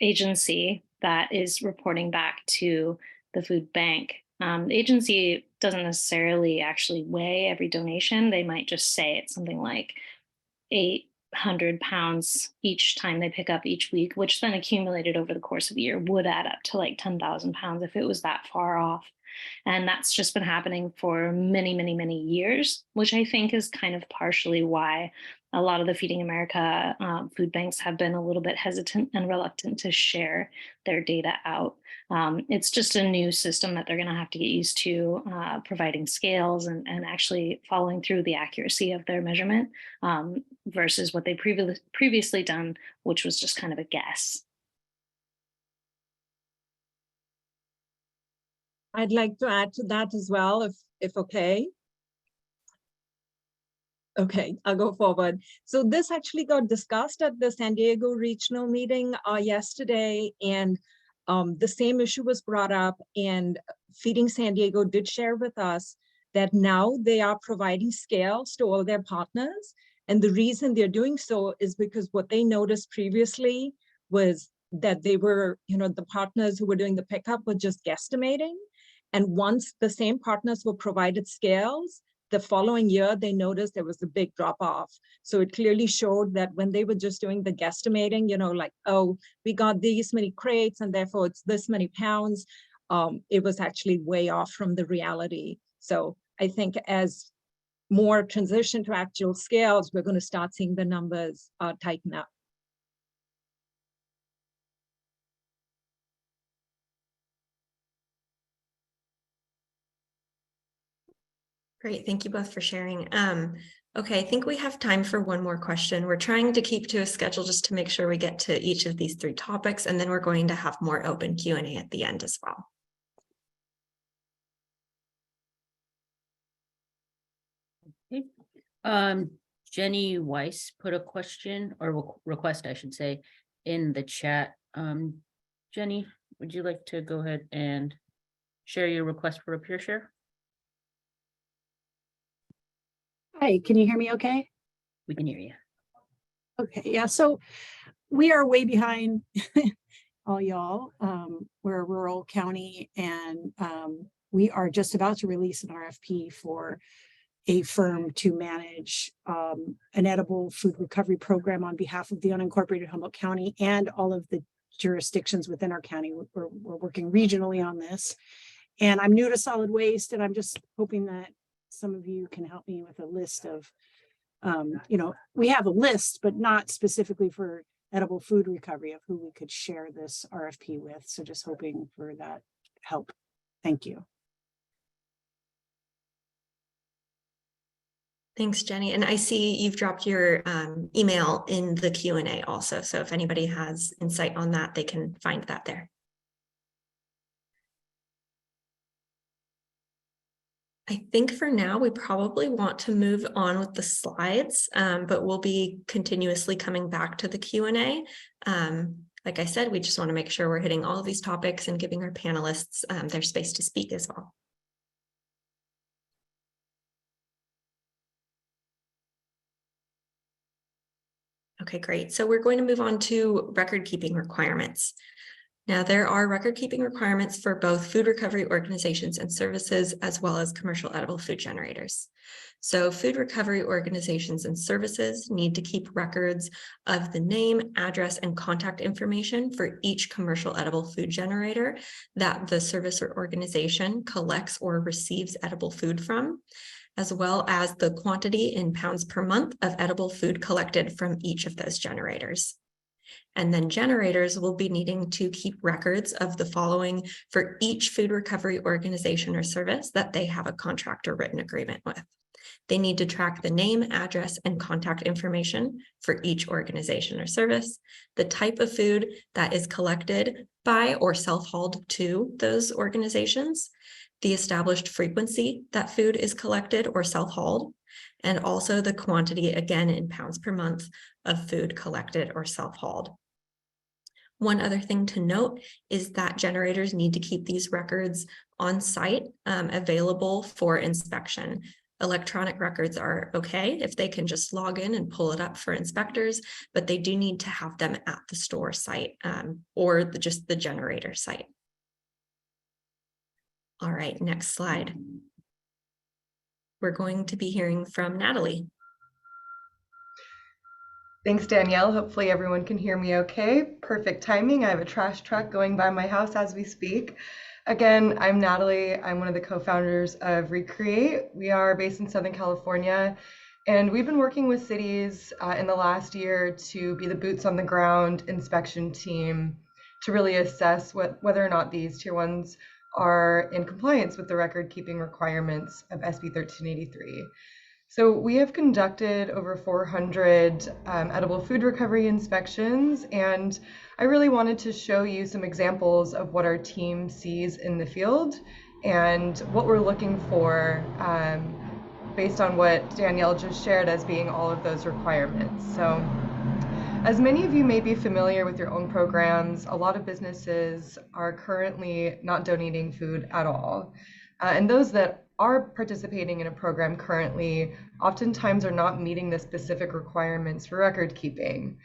agency that is reporting back to the food bank, the agency doesn't necessarily actually weigh every donation. They might just say it's something like 800 pounds each time they pick up each week, which then accumulated over the course of the year would add up to like 10,000 pounds if it was that far off. And that's just been happening for many, many, many years, which I think is kind of partially why a lot of the Feeding America food banks have been a little bit hesitant and reluctant to share their data out. It's just a new system that they're going to have to get used to, providing scales and actually following through the accuracy of their measurement versus what they previously done, which was just kind of a guess. I'd like to add to that as well, if okay. Okay, I'll go forward. So this actually got discussed at the San Diego regional meeting yesterday, and the same issue was brought up, and Feeding San Diego did share with us that now they are providing scales to all their partners, And the reason they're doing so is because what they noticed previously was that they were, the partners who were doing the pickup were just guesstimating. And once the same partners were provided scales, the following year, they noticed there was a big drop off. So it clearly showed that when they were just doing the guesstimating, like, oh, we got these many crates and therefore it's this many pounds, it was actually way off from the reality. So I think as more transition to actual scales, we're going to start seeing the numbers tighten up. Great, thank you both for sharing. Okay, I think we have time for one more question. We're trying to keep to a schedule just to make sure we get to each of these 3 topics, and then we're going to have more open Q&A at the end as well. Okay. Jenny Weiss put a question or request, I should say, in the chat. Jenny, would you like to go ahead and share your request for a peer share? Hi, can you hear me okay? We can hear you. Okay, yeah, so we are way behind all y'all. We're a rural county and we are just about to release an RFP for a firm to manage an edible food recovery program on behalf of the unincorporated Humboldt County and all of the jurisdictions within our county. We're working regionally on this. And I'm new to solid waste, and I'm just hoping that some of you can help me with a list of, we have a list, but not specifically for edible food recovery of who we could share this RFP with. So just hoping for that help. Thank you. Thanks, Jenny. And I see you've dropped your email in the Q&A also. So if anybody has insight on that, they can find that there. I think for now, we probably want to move on with the slides, but we'll be continuously coming back to the Q&A. Like I said, we just want to make sure we're hitting all of these topics and giving our panelists their space to speak as well. Okay, great. So we're going to move on to record keeping requirements. Now, there are record-keeping requirements for both food recovery organizations and services, as well as commercial edible food generators. So food recovery organizations and services need to keep records of the name, address, and contact information for each commercial edible food generator that the service or organization collects or receives edible food from, as well as the quantity in pounds per month of edible food collected from each of those generators. And then generators will be needing to keep records of the following for each food recovery organization or service that they have a contract or written agreement with. They need to track the name, address, and contact information for each organization or service, the type of food that is collected by or self-hauled to those organizations, the established frequency that food is collected or self-hauled, and also the quantity, again in pounds per month, of food collected or self-hauled. One other thing to note is that generators need to keep these records on site, available for inspection. Electronic records are okay if they can just log in and pull it up for inspectors, but they do need to have them at the store site or just the generator site. All right, next slide. We're going to be hearing from Natalie. Thanks, Danielle. Hopefully everyone can hear me okay. Perfect timing. I have a trash truck going by my house as we speak. Again, I'm Natalie. I'm one of the co-founders of Recreate. We are based in Southern California, and we've been working with cities in the last year to be the boots on the ground inspection team to really assess whether or not these tier ones are in compliance with the record keeping requirements of SB 1383. So we have conducted over 400 edible food recovery inspections, and I really wanted to show you some examples of what our team sees in the field and what we're looking for based on what Danielle just shared as being all of those requirements. So as many of you may be familiar with your own programs, a lot of businesses are currently not donating food at all. And those that are participating in a program currently oftentimes are not meeting the specific requirements for record keeping.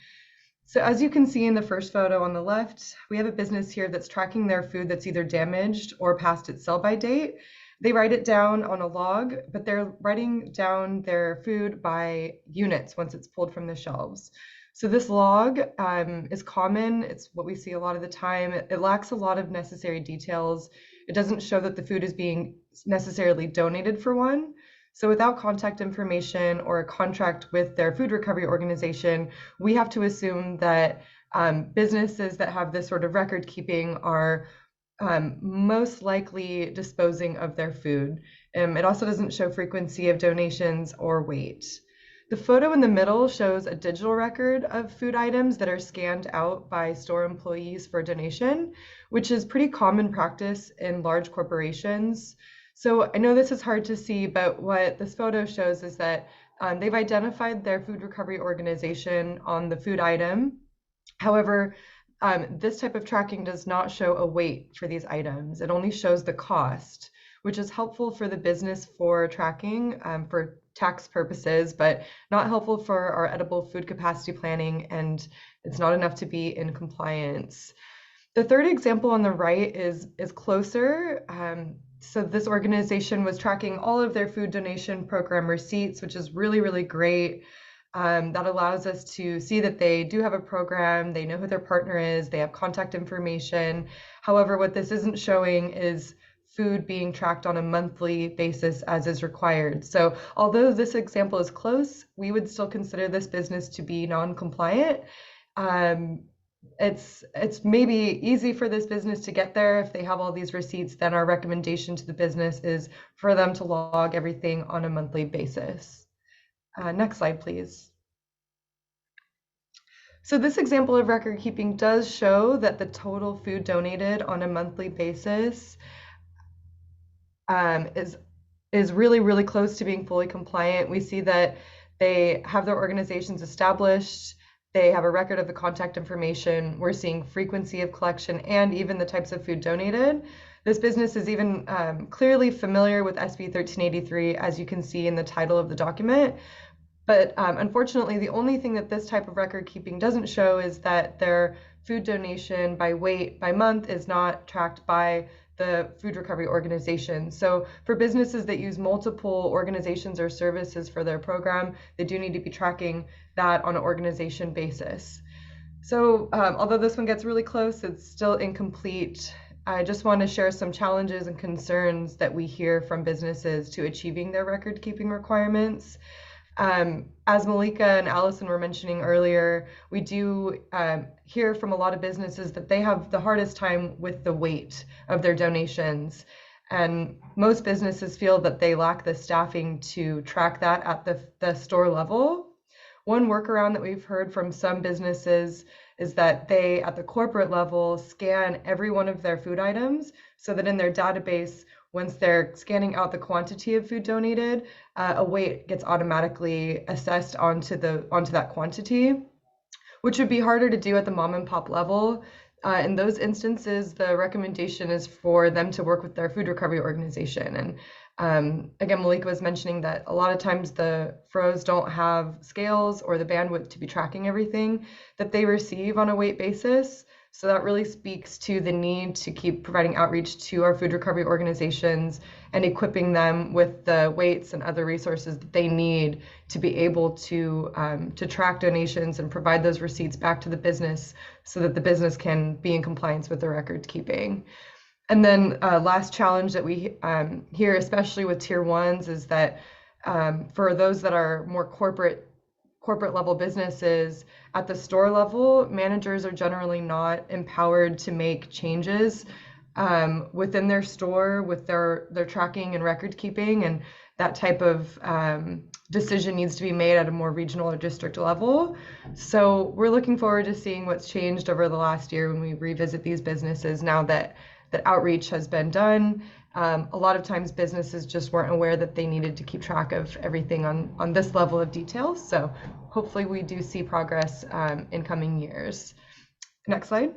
So as you can see in the first photo on the left, we have a business here that's tracking their food that's either damaged or past its sell-by date. They write it down on a log, but they're writing down their food by units once it's pulled from the shelves. So this log is common. It's what we see a lot of the time. It lacks a lot of necessary details. It doesn't show that the food is being necessarily donated, for one. So without contact information or a contract with their food recovery organization, we have to assume that businesses that have this sort of record keeping are most likely disposing of their food. It also doesn't show frequency of donations or weight. The photo in the middle shows a digital record of food items that are scanned out by store employees for donation, which is pretty common practice in large corporations. So I know this is hard to see, but what this photo shows is that they've identified their food recovery organization on the food item. However, this type of tracking does not show a weight for these items. It only shows the cost, which is helpful for the business for tracking for tax purposes, but not helpful for our edible food capacity planning, and it's not enough to be in compliance. The third example on the right is closer. So this organization was tracking all of their food donation program receipts, which is really, really great. That allows us to see that they do have a program, they know who their partner is, they have contact information. However, what this isn't showing is food being tracked on a monthly basis as is required. So although this example is close, we would still consider this business to be non-compliant. It's maybe easy for this business to get there if they have all these receipts. Then our recommendation to the business is for them to log everything on a monthly basis. Next slide, please. So this example of record keeping does show that the total food donated on a monthly basis is really, really close to being fully compliant. We see that they have their organizations established. They have a record of the contact information. We're seeing frequency of collection and even the types of food donated. This business is even clearly familiar with SB 1383, as you can see in the title of the document. But unfortunately, the only thing that this type of record keeping doesn't show is that their food donation by weight, by month, is not tracked by the food recovery organization. So for businesses that use multiple organizations or services for their program, they do need to be tracking that on an organization basis. So although this one gets really close, it's still incomplete. I just want to share some challenges and concerns that we hear from businesses to achieving their record keeping requirements. As Malika and Allison were mentioning earlier, we do hear from a lot of businesses that they have the hardest time with the weight of their donations. And most businesses feel that they lack the staffing to track that at the store level. One workaround that we've heard from some businesses is that they, at the corporate level, scan every one of their food items so that in their database, once they're scanning out the quantity of food donated, a weight gets automatically assessed onto that quantity, which would be harder to do at the mom and pop level. In those instances, the recommendation is for them to work with their food recovery organization. And again, Malika was mentioning that a lot of times the FROs don't have scales or the bandwidth to be tracking everything that they receive on a weight basis. So that really speaks to the need to keep providing outreach to our food recovery organizations and equipping them with the weights and other resources that they need to be able to track donations and provide those receipts back to the business so that the business can be in compliance with the record keeping. And then last challenge that we hear, especially with tier ones, is that for those that are more corporate level businesses, at the store level, managers are generally not empowered to make changes within their store with their tracking and record keeping, and that type of decision needs to be made at a more regional or district level. So we're looking forward to seeing what's changed over the last year when we revisit these businesses now that outreach has been done. A lot of times businesses just weren't aware that they needed to keep track of everything on this level of detail. So hopefully we do see progress in coming years. Next slide.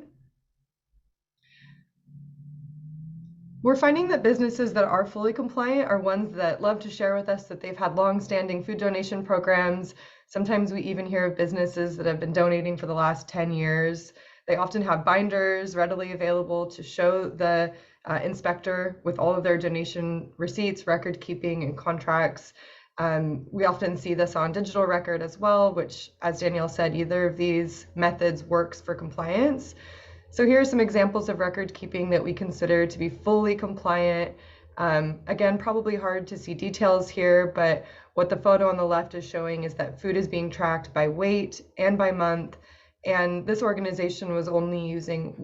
We're finding that businesses that are fully compliant are ones that love to share with us that they've had long-standing food donation programs. Sometimes we even hear of businesses that have been donating for the last 10 years. They often have binders readily available to show the inspector with all of their donation receipts, record keeping, and contracts. We often see this on digital record as well, which, as Danielle said, either of these methods works for compliance. So here are some examples of record keeping that we consider to be fully compliant. Again, probably hard to see details here, but what the photo on the left is showing is that food is being tracked by weight and by month. And this organization was only using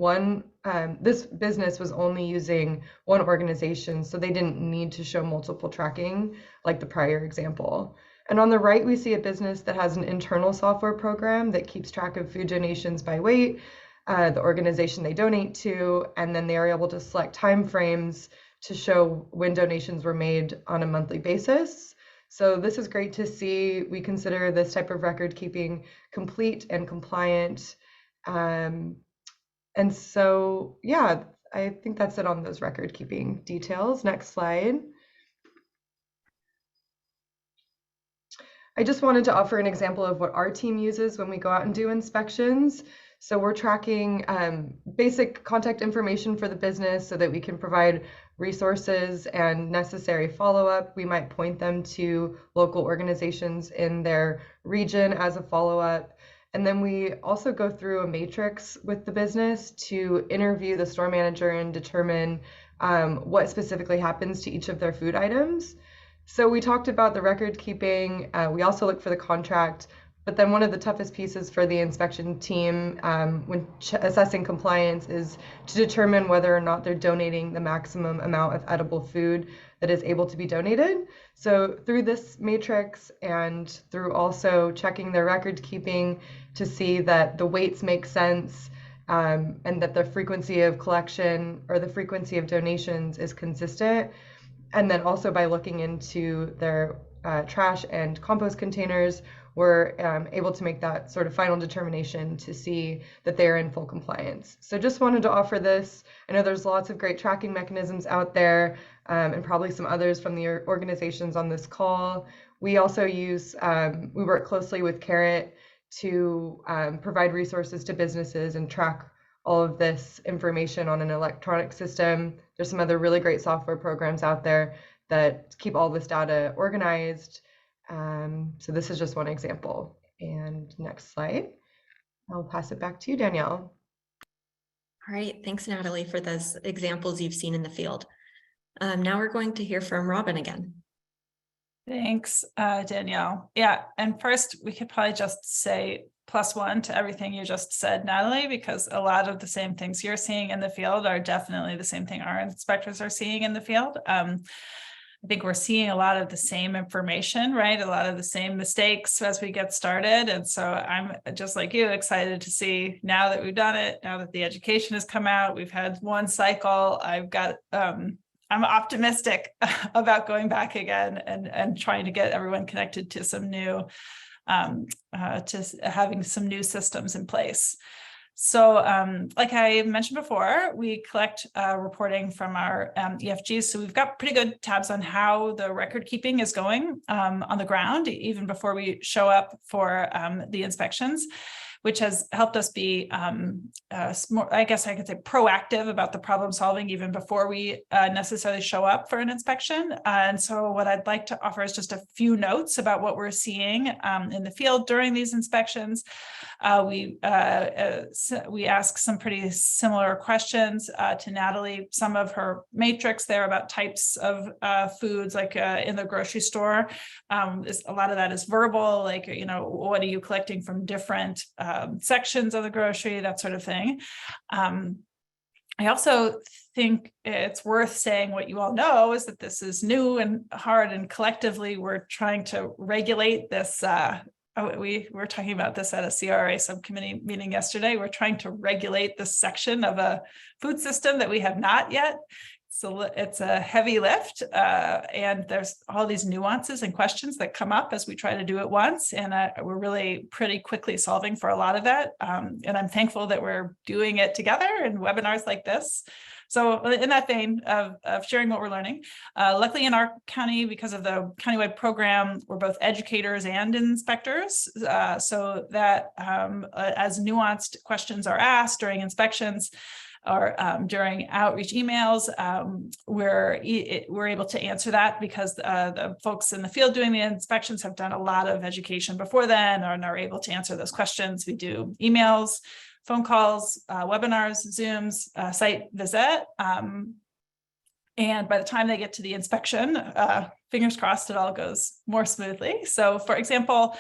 this business was only using one organization, so they didn't need to show multiple tracking like the prior example. And on the right, we see a business that has an internal software program that keeps track of food donations by weight, the organization they donate to, and then they are able to select time frames to show when donations were made on a monthly basis. So this is great to see. We consider this type of record keeping complete and compliant. And so, yeah, I think that's it on those record keeping details. Next slide. I just wanted to offer an example of what our team uses when we go out and do inspections. So we're tracking basic contact information for the business so that we can provide resources and necessary follow-up. We might point them to local organizations in their region as a follow-up. And then we also go through a matrix with the business to interview the store manager and determine what specifically happens to each of their food items. So we talked about the record keeping. We also look for the contract. But then one of the toughest pieces for the inspection team when assessing compliance is to determine whether or not they're donating the maximum amount of edible food that is able to be donated. So through this matrix and through also checking their record keeping to see that the weights make sense and that the frequency of collection or the frequency of donations is consistent. And then also by looking into their trash and compost containers, we're able to make that sort of final determination to see that they're in full compliance. So just wanted to offer this. I know there's lots of great tracking mechanisms out there and probably some others from the organizations on this call. We also use, we work closely with Carrot to provide resources to businesses and track all of this information on an electronic system. There's some other really great software programs out there that keep all this data organized. So this is just one example. And next slide. I'll pass it back to you, Danielle. All right, thanks, Natalie, for those examples you've seen in the field. Now we're going to hear from Robin again. Thanks, Danielle. Yeah, and first we could probably just say +1 to everything you just said, Natalie, because a lot of the same things you're seeing in the field are definitely the same thing our inspectors are seeing in the field. I think we're seeing a lot of the same information, right? A lot of the same mistakes as we get started. And so I'm just like you, excited to see now that we've done it, now that the education has come out, we've had one cycle, I'm optimistic about going back again and trying to get everyone connected to some new, to having some new systems in place. So like I mentioned before, we collect reporting from our EFGs. So we've got pretty good tabs on how the record keeping is going on the ground, even before we show up for the inspections, which has helped us be more, I guess I could say, proactive about the problem solving even before we necessarily show up for an inspection. And so what I'd like to offer is just a few notes about what we're seeing in the field during these inspections. We ask some pretty similar questions to Natalie. Some of her matrix there about types of foods, like in the grocery store. A lot of that is verbal, like, you know, what are you collecting from different sections of the grocery, that sort of thing. I also think it's worth saying what you all know is that this is new and hard, and collectively we're trying to regulate this. We were talking about this at a CRA subcommittee meeting yesterday. We're trying to regulate this section of a food system that we have not yet it's a heavy lift, and there's all these nuances and questions that come up as we try to do it once, and we're really pretty quickly solving for a lot of that, and I'm thankful that we're doing it together in webinars like this. So in that vein of sharing what we're learning, luckily in our county, because of the countywide program, we're both educators and inspectors, so that as nuanced questions are asked during inspections or during outreach emails, we're able to answer that because the folks in the field doing the inspections have done a lot of education before then and are able to answer those questions. We do emails, phone calls, webinars, Zooms, site visit. And by the time they get to the inspection, fingers crossed, it all goes more smoothly. So for example,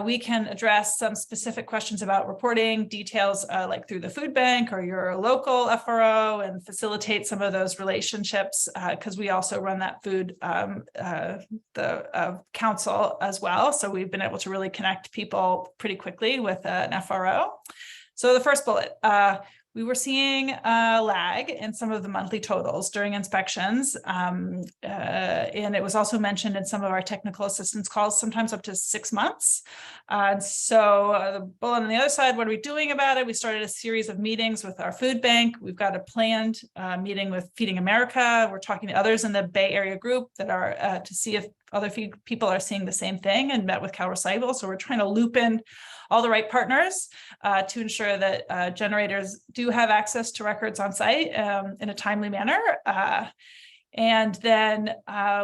we can address some specific questions about reporting details like through the food bank or your local FRO and facilitate some of those relationships because we also run that food council as well. So we've been able to really connect people pretty quickly with an FRO. So the first bullet, we were seeing a lag in some of the monthly totals during inspections. And it was also mentioned in some of our technical assistance calls, sometimes up to 6 months. So the bullet on the other side, what are we doing about it? We started a series of meetings with our food bank. We've got a planned meeting with Feeding America. We're talking to others in the Bay Area group that are to see if other people are seeing the same thing, and met with CalRecycle. So we're trying to loop in all the right partners to ensure that generators do have access to records on site in a timely manner. And then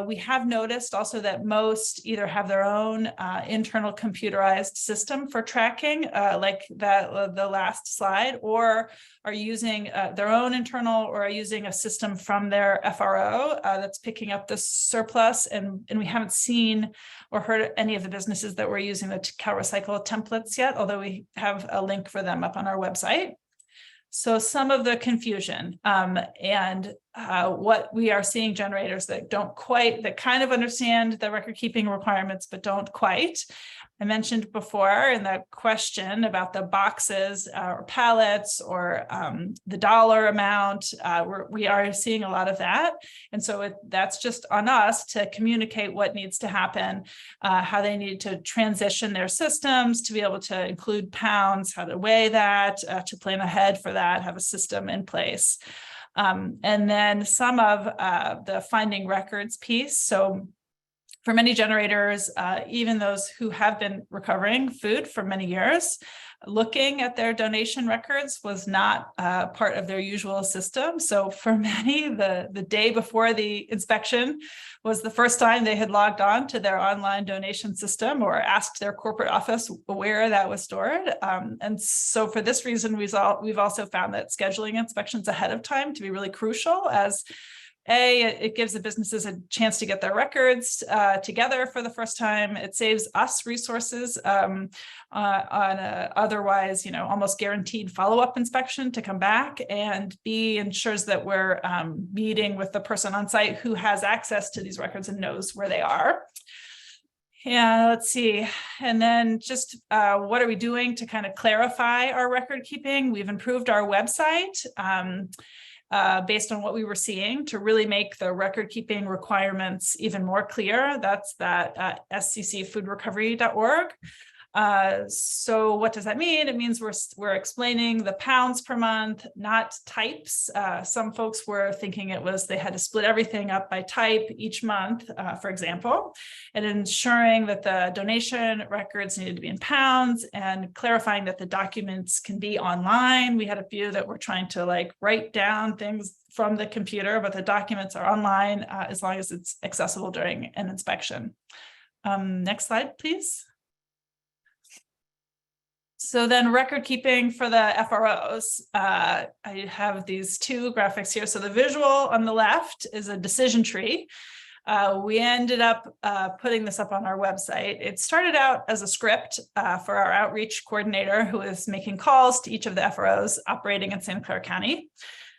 we have noticed also that most either have their own internal computerized system for tracking, like the last slide, or are using their own internal or are using a system from their FRO that's picking up the surplus. And we haven't seen or heard any of the businesses that were using the CalRecycle templates yet, although we have a link for them up on our website. So some of the confusion and what we are seeing generators that that kind of understand the record keeping requirements, but don't quite. I mentioned before in the question about the boxes or pallets or the dollar amount, we are seeing a lot of that. And so that's just on us to communicate what needs to happen, how they need to transition their systems to be able to include pounds, how to weigh that, to plan ahead for that, have a system in place. And then some of the finding records piece. So for many generators, even those who have been recovering food for many years, looking at their donation records was not part of their usual system. So for many, the day before the inspection was the first time they had logged on to their online donation system or asked their corporate office where that was stored. And so for this reason, we've also found that scheduling inspections ahead of time to be really crucial, as it gives the businesses a chance to get their records together for the first time. It saves us resources on a otherwise, almost guaranteed follow-up inspection to come back, and B, ensures that we're meeting with the person on site who has access to these records and knows where they are. Yeah, let's see. And then just what are we doing to kind of clarify our record keeping? We've improved our website based on what we were seeing to really make the record keeping requirements even more clear. That's that sccfoodrecovery.org. So what does that mean? It means we're explaining the pounds per month, not types. Some folks were thinking they had to split everything up by type each month, for example, and ensuring that the donation records needed to be in pounds, and clarifying that the documents can be online. We had a few that were trying to write down things from the computer, but the documents are online as long as it's accessible during an inspection. Next slide, please. So then record keeping for the FROs, I have these two graphics here. So the visual on the left is a decision tree. We ended up putting this up on our website. It started out as a script for our outreach coordinator, who is making calls to each of the FROs operating in Santa Clara County.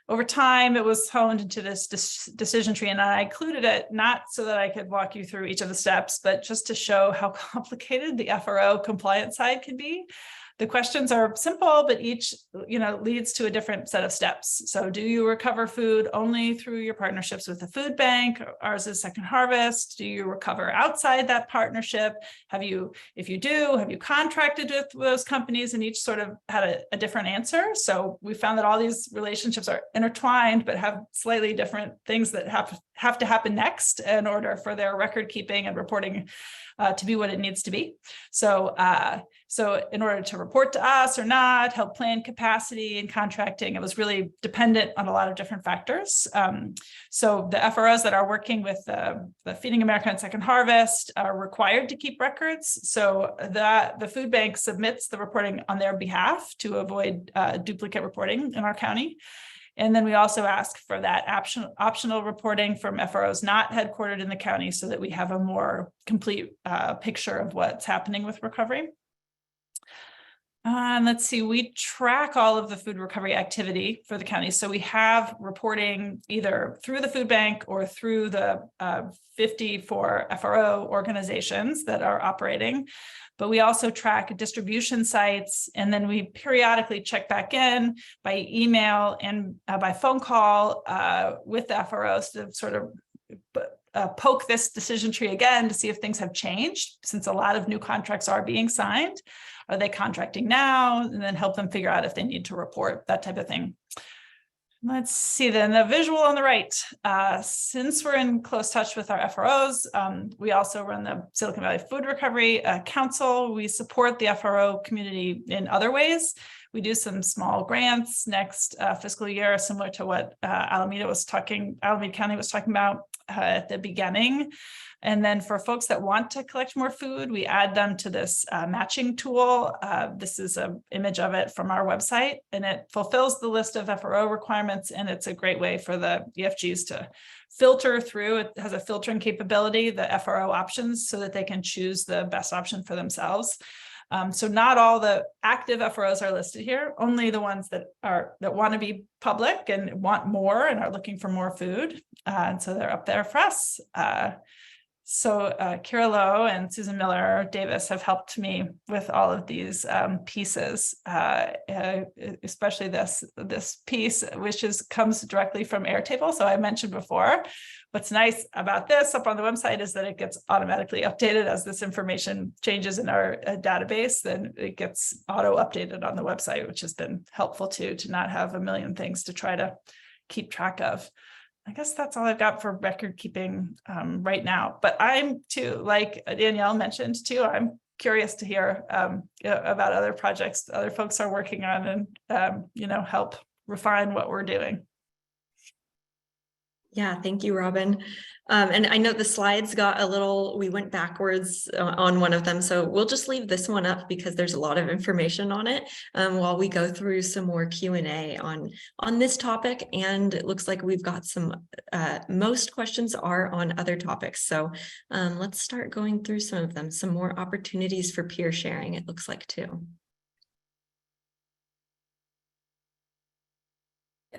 Over time, it was honed into this decision tree, and I included it not so that I could walk you through each of the steps, but just to show how complicated the FRO compliance side can be. the questions are simple, but each, leads to a different set of steps. So do you recover food only through your partnerships with the food bank? Ours is Second Harvest. Do you recover outside that partnership? If you do, have you contracted with those companies? And each sort of had a different answer. So we found that all these relationships are intertwined, but have slightly different things that have to happen next in order for their record keeping and reporting to be what it needs to be. So in order to report to us or not, help plan capacity and contracting, it was really dependent on a lot of different factors. So the FROs that are working with the Feeding America and Second Harvest are required to keep records. So the food bank submits the reporting on their behalf to avoid duplicate reporting in our county. And then we also ask for that optional reporting from FROs not headquartered in the county so that we have a more complete picture of what's happening with recovery. And let's see, we track all of the food recovery activity for the county. So we have reporting either through the food bank or through the 54 FRO organizations that are operating. But we also track distribution sites, and then we periodically check back in by email and by phone call with the FROs to sort of poke this decision tree again to see if things have changed, since a lot of new contracts are being signed. Are they contracting now? And then help them figure out if they need to report, that type of thing. Let's see then the visual on the right. Since we're in close touch with our FROs, we also run the Silicon Valley Food Recovery Council. We support the FRO community in other ways. We do some small grants next fiscal year, similar to what Alameda County was talking about at the beginning. And then for folks that want to collect more food, we add them to this matching tool. This is an image of it from our website, and it fulfills the list of FRO requirements, and it's a great way for the EFGs to filter through. It has a filtering capability, the FRO options, so that they can choose the best option for themselves. So not all the active FROs are listed here, only the ones that want to be public and want more and are looking for more food. And so they're up there for us. So Kira Lowe and Susan Miller Davis have helped me with all of these pieces, especially this piece, which comes directly from Airtable. So I mentioned before, what's nice about this up on the website is that it gets automatically updated as this information changes in our database. Then it gets auto updated on the website, which has been helpful too, to not have a million things to try to keep track of. I guess that's all I've got for record keeping right now. But I'm too, like Danielle mentioned too, I'm curious to hear about other projects other folks are working on and, help refine what we're doing. Yeah, thank you, Robin. And I know the slides got we went backwards on one of them, so we'll just leave this one up because there's a lot of information on it while we go through some more Q&A on this topic. And it looks like we've got most questions are on other topics. So let's start going through some of them, some more opportunities for peer sharing, it looks like too.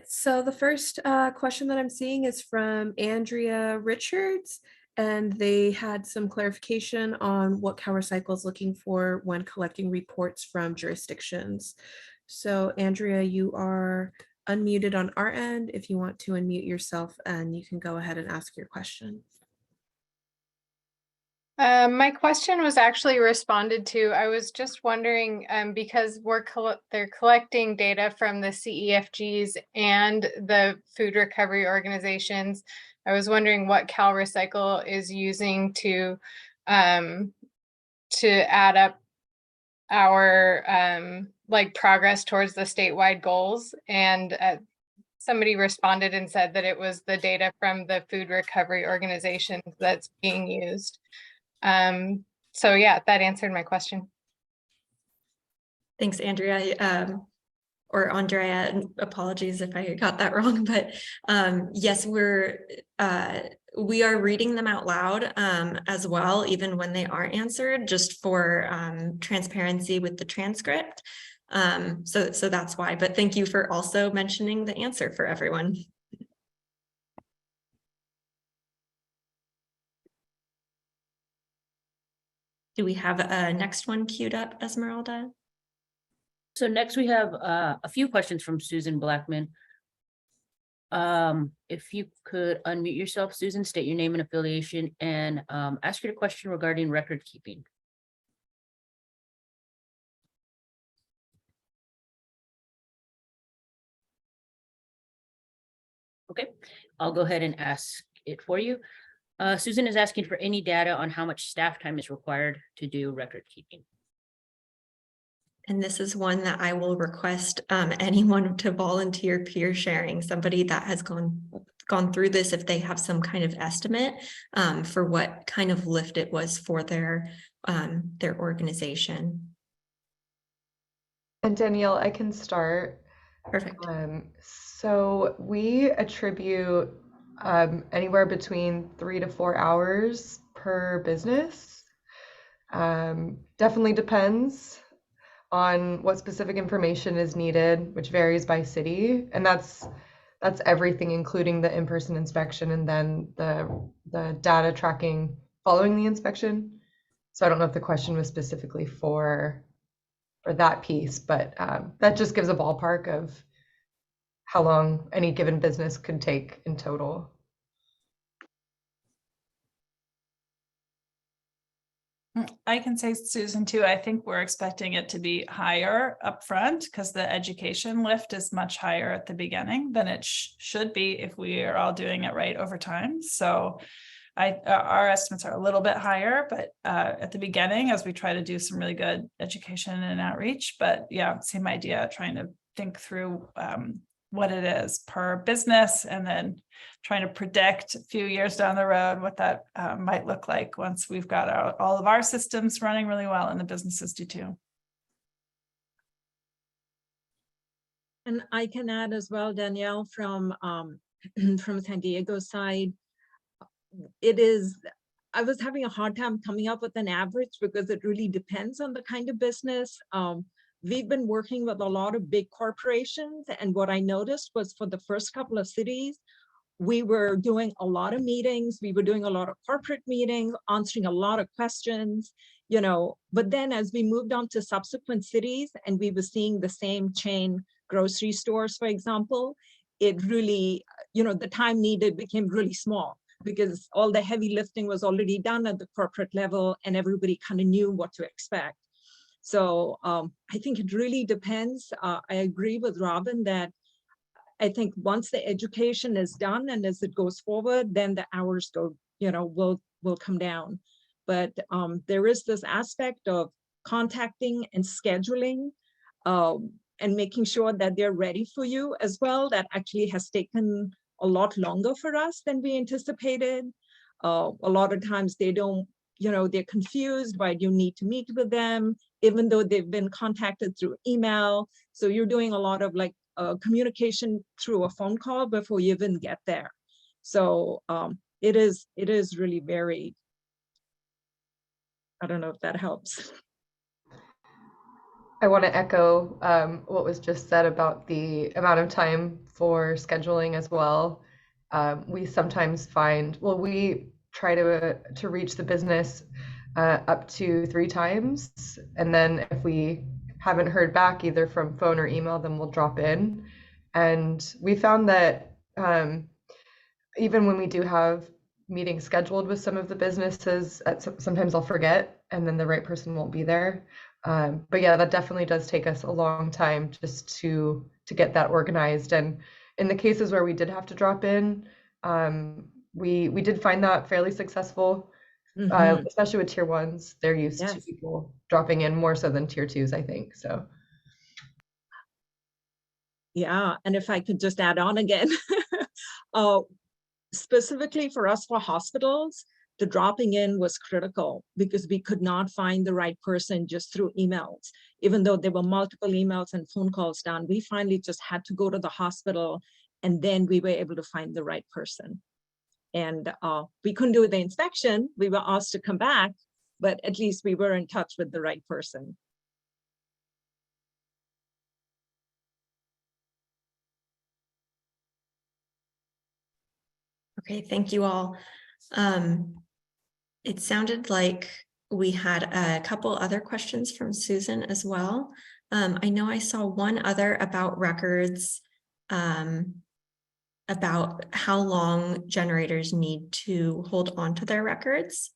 So the first question that I'm seeing is from Andrea Richards, and they had some clarification on what CalRecycle is looking for when collecting reports from jurisdictions. So Andrea, you are unmuted on our end if you want to unmute yourself, and you can go ahead and ask your question. My question was actually responded to. I was just wondering, because they're collecting data from the CEFGs and the food recovery organizations. I was wondering what CalRecycle is using to add up our progress towards the statewide goals. And somebody responded and said that it was the data from the food recovery organizations that's being used. So yeah, that answered my question. Thanks, Andrea. Or Andrea, apologies if I got that wrong, but yes, we are reading them out loud as well, even when they are answered, just for transparency with the transcript. So that's why, but thank you for also mentioning the answer for everyone. Do we have a next one queued up, Esmeralda? So next we have a few questions from Susan Blackman. If you could unmute yourself, Susan, state your name and affiliation, and ask your question regarding record keeping. Okay, I'll go ahead and ask it for you. Susan is asking for any data on how much staff time is required to do record keeping. And this is one that I will request anyone to volunteer peer sharing, somebody that has gone through this, if they have some kind of estimate for what kind of lift it was for their organization. And Danielle, I can start. Perfect. So we attribute anywhere between 3 to 4 hours per business. Definitely depends on what specific information is needed, which varies by city, and that's everything, including the in-person inspection and then the data tracking following the inspection. So I don't know if the question was specifically for that piece, but that just gives a ballpark of how long any given business could take in total. I can say, Susan, too, I think we're expecting it to be higher upfront because the education lift is much higher at the beginning than it should be if we are all doing it right over time. So our estimates are a little bit higher, but at the beginning, as we try to do some really good education and outreach, but yeah, same idea, trying to think through what it is per business, and then trying to predict a few years down the road what that might look like once we've got all of our systems running really well and the businesses do too. And I can add as well, Danielle, from San Diego side, I was having a hard time coming up with an average because it really depends on the kind of business. We've been working with a lot of big corporations, and what I noticed was for the first couple of cities, we were doing a lot of meetings, we were doing a lot of corporate meetings, answering a lot of questions, but then as we moved on to subsequent cities and we were seeing the same chain grocery stores, for example, it really, the time needed became really small because all the heavy lifting was already done at the corporate level and everybody kind of knew what to expect. So I think it really depends. I agree with Robin that I think once the education is done and as it goes forward, then the hours will come down. But there is this aspect of contacting and scheduling and making sure that they're ready for you as well. That actually has taken a lot longer for us than we anticipated. A lot of times they don't, they're confused. Why do you need to meet with them? Even though they've been contacted through email. So you're doing a lot of communication through a phone call before you even get there. So it is really varied. I don't know if that helps. I want to echo what was just said about the amount of time for scheduling as well. We sometimes find, we try to reach the business up to 3 times. And then if we haven't heard back either from phone or email, then we'll drop in. And we found that even when we do have meetings scheduled with some of the businesses, sometimes I'll forget and then the right person won't be there. But yeah, that definitely does take us a long time just to get that organized. And in the cases where we did have to drop in, we did find that fairly successful, especially with tier 1s. They're used to people dropping in more so than tier 2s, I think. So. Yeah, and if I could just add on again, specifically for us for hospitals, the dropping in was critical because we could not find the right person just through emails. Even though there were multiple emails and phone calls done, we finally just had to go to the hospital and then we were able to find the right person. And we couldn't do the inspection. We were asked to come back, but at least we were in touch with the right person. Okay, thank you all. It sounded like we had a couple other questions from Susan as well. I know I saw one other about records, about how long generators need to hold on to their records.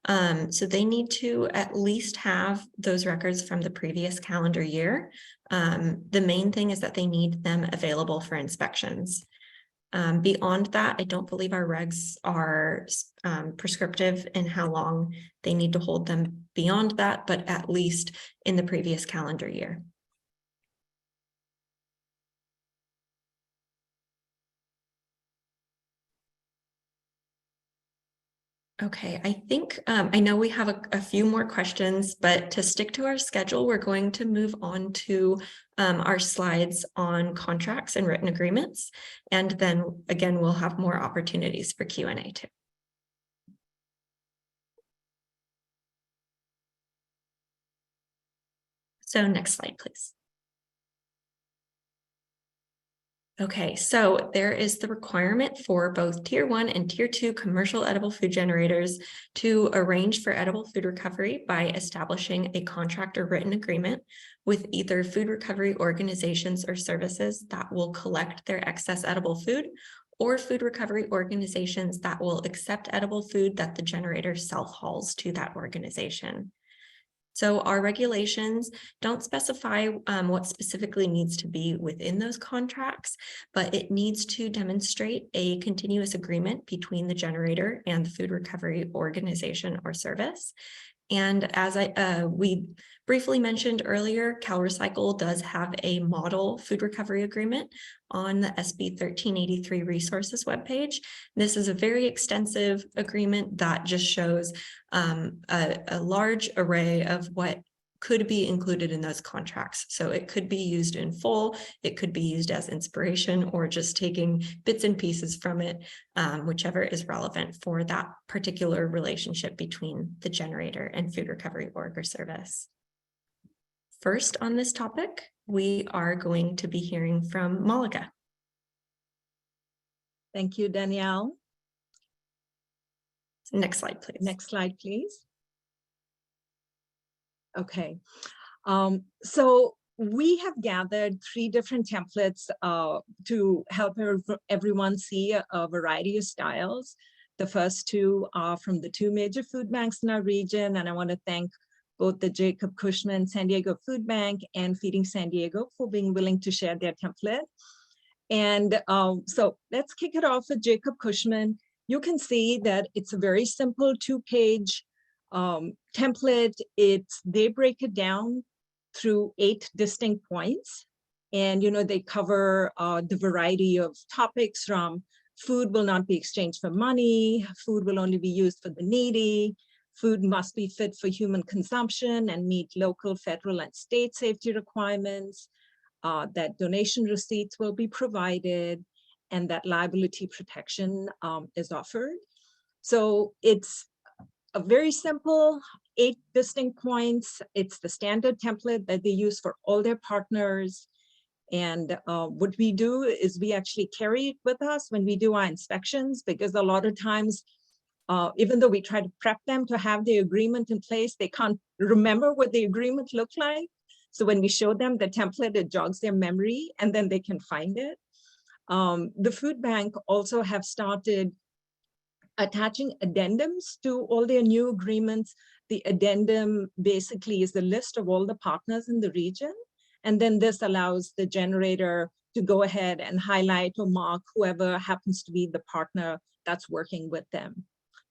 So they need to at least have those records from the previous calendar year. The main thing is that they need them available for inspections. Beyond that, I don't believe our regs are prescriptive in how long they need to hold them beyond that, but at least in the previous calendar year. Okay, I think I know we have a few more questions, but to stick to our schedule, we're going to move on to our slides on contracts and written agreements. And then again, we'll have more opportunities for Q&A too. So next slide, please. Okay, so there is the requirement for both Tier 1 and Tier 2 commercial edible food generators to arrange for edible food recovery by establishing a contract or written agreement with either food recovery organizations or services that will collect their excess edible food, or food recovery organizations that will accept edible food that the generator self-hauls to that organization. So our regulations don't specify what specifically needs to be within those contracts, but it needs to demonstrate a continuous agreement between the generator and the food recovery organization or service. And as we briefly mentioned earlier, CalRecycle does have a model food recovery agreement on the SB 1383 resources webpage. This is a very extensive agreement that just shows a large array of what could be included in those contracts. So it could be used in full, it could be used as inspiration, or just taking bits and pieces from it, whichever is relevant for that particular relationship between the generator and food recovery org or service. First on this topic, we are going to be hearing from Malika. Thank you, Danielle. Next slide, please. Next slide, please. Okay, so we have gathered 3 different templates to help everyone see a variety of styles. The first 2 are from the 2 major food banks in our region, and I want to thank both the Jacob Cushman San Diego Food Bank and Feeding San Diego for being willing to share their template. And so let's kick it off with Jacob Cushman. You can see that it's a very simple 2-page template. They break it down through 8 distinct points, and they cover the variety of topics from food will not be exchanged for money, food will only be used for the needy, food must be fit for human consumption and meet local, federal, and state safety requirements, that donation receipts will be provided, and that liability protection is offered. So it's a very simple 8 distinct points. It's the standard template that they use for all their partners. And what we do is we actually carry it with us when we do our inspections, because a lot of times, even though we try to prep them to have the agreement in place, they can't remember what the agreement looked like. So when we show them the template, it jogs their memory and then they can find it. The food bank also have started attaching addendums to all their new agreements. The addendum basically is the list of all the partners in the region. And then this allows the generator to go ahead and highlight or mark whoever happens to be the partner that's working with them.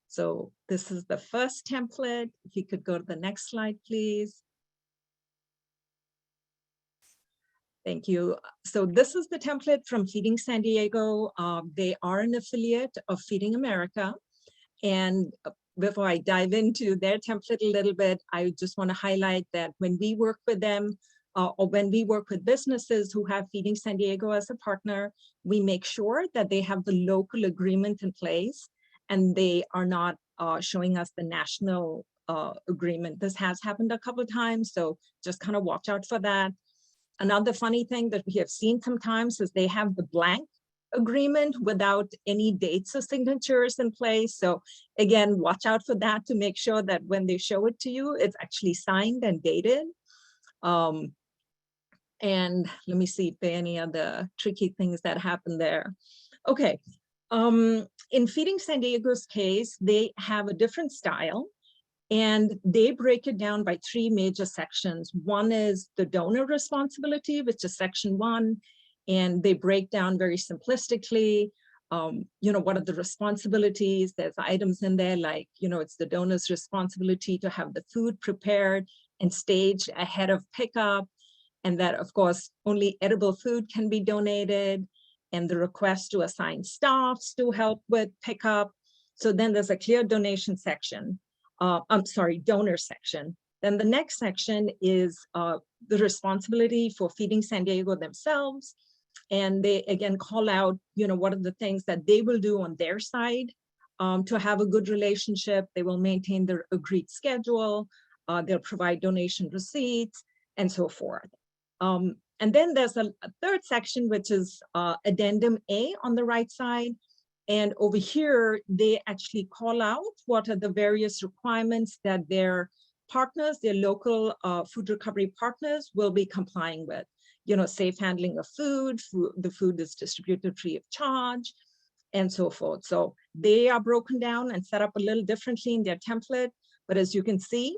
So this is the first template. If you could go to the next slide, please. Thank you. So this is the template from Feeding San Diego. They are an affiliate of Feeding America. And before I dive into their template a little bit, I just want to highlight that when we work with them, or when we work with businesses who have Feeding San Diego as a partner, we make sure that they have the local agreement in place and they are not showing us the national agreement. This has happened a couple of times, so just kind of watch out for that. Another funny thing that we have seen sometimes is they have the blank agreement without any dates or signatures in place. So again, watch out for that to make sure that when they show it to you, it's actually signed and dated. And let me see if there are any other tricky things that happen there. Okay, in Feeding San Diego's case, they have a different style, and they break it down by 3 major sections. One is the donor responsibility, which is section 1, and they break down very simplistically, what are the responsibilities? There's items in there like, it's the donor's responsibility to have the food prepared and staged ahead of pickup, and that, of course, only edible food can be donated, and the request to assign staffs to help with pickup. So then there's a clear donation section. Donor section. Then the next section is the responsibility for Feeding San Diego themselves. And they again call out, what are the things that they will do on their side to have a good relationship. They will maintain their agreed schedule. They'll provide donation receipts and so forth. And then there's a third section, which is addendum A on the right side. And over here, they actually call out what are the various requirements that their partners, their local food recovery partners will be complying with. Safe handling of food, the food is distributed free of charge, and so forth. So they are broken down and set up a little differently in their template. But as you can see,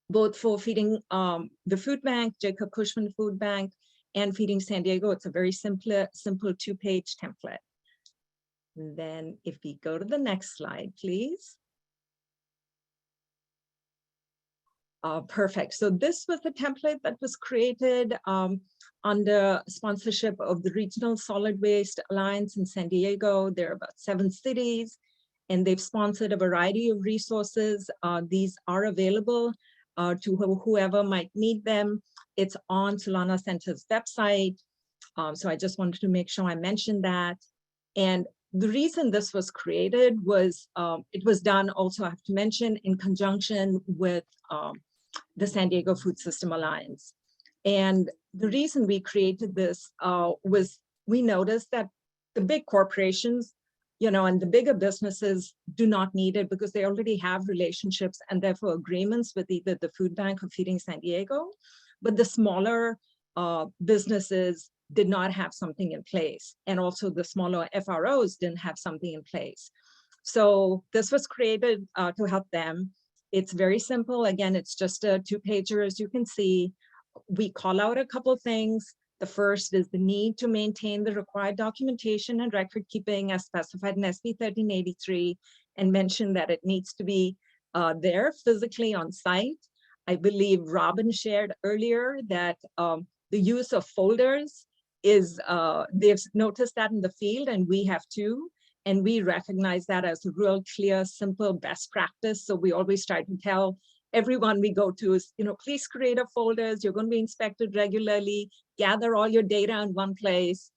both for Feeding the Food Bank, Jacob Cushman Food Bank, and Feeding San Diego, it's a very simple 2-page template. And then if we go to the next slide, please. Perfect. So this was the template that was created under sponsorship of the Regional Solid Waste Alliance in San Diego. There are about 7 cities, and they've sponsored a variety of resources. These are available to whoever might need them. It's on Solana Center's website. So I just wanted to make sure I mentioned that. And the reason this was created was it was done also, I have to mention, in conjunction with the San Diego Food System Alliance. And the reason we created this was we noticed that the big corporations, and the bigger businesses do not need it because they already have relationships and therefore agreements with either the food bank or Feeding San Diego. But the smaller businesses did not have something in place. And also the smaller FROs didn't have something in place. So this was created to help them. It's very simple. Again, it's just a 2-pager, as you can see. We call out a couple of things. The first is the need to maintain the required documentation and record keeping as specified in SB 1383, and mention that it needs to be there physically on site. I believe Robin shared earlier that the use of folders is, they've noticed that in the field, and we have too. And we recognize that as a real clear, simple best practice. So we always try to tell everyone we go to is, please create a folders. You're going to be inspected regularly. Gather all your data in one place.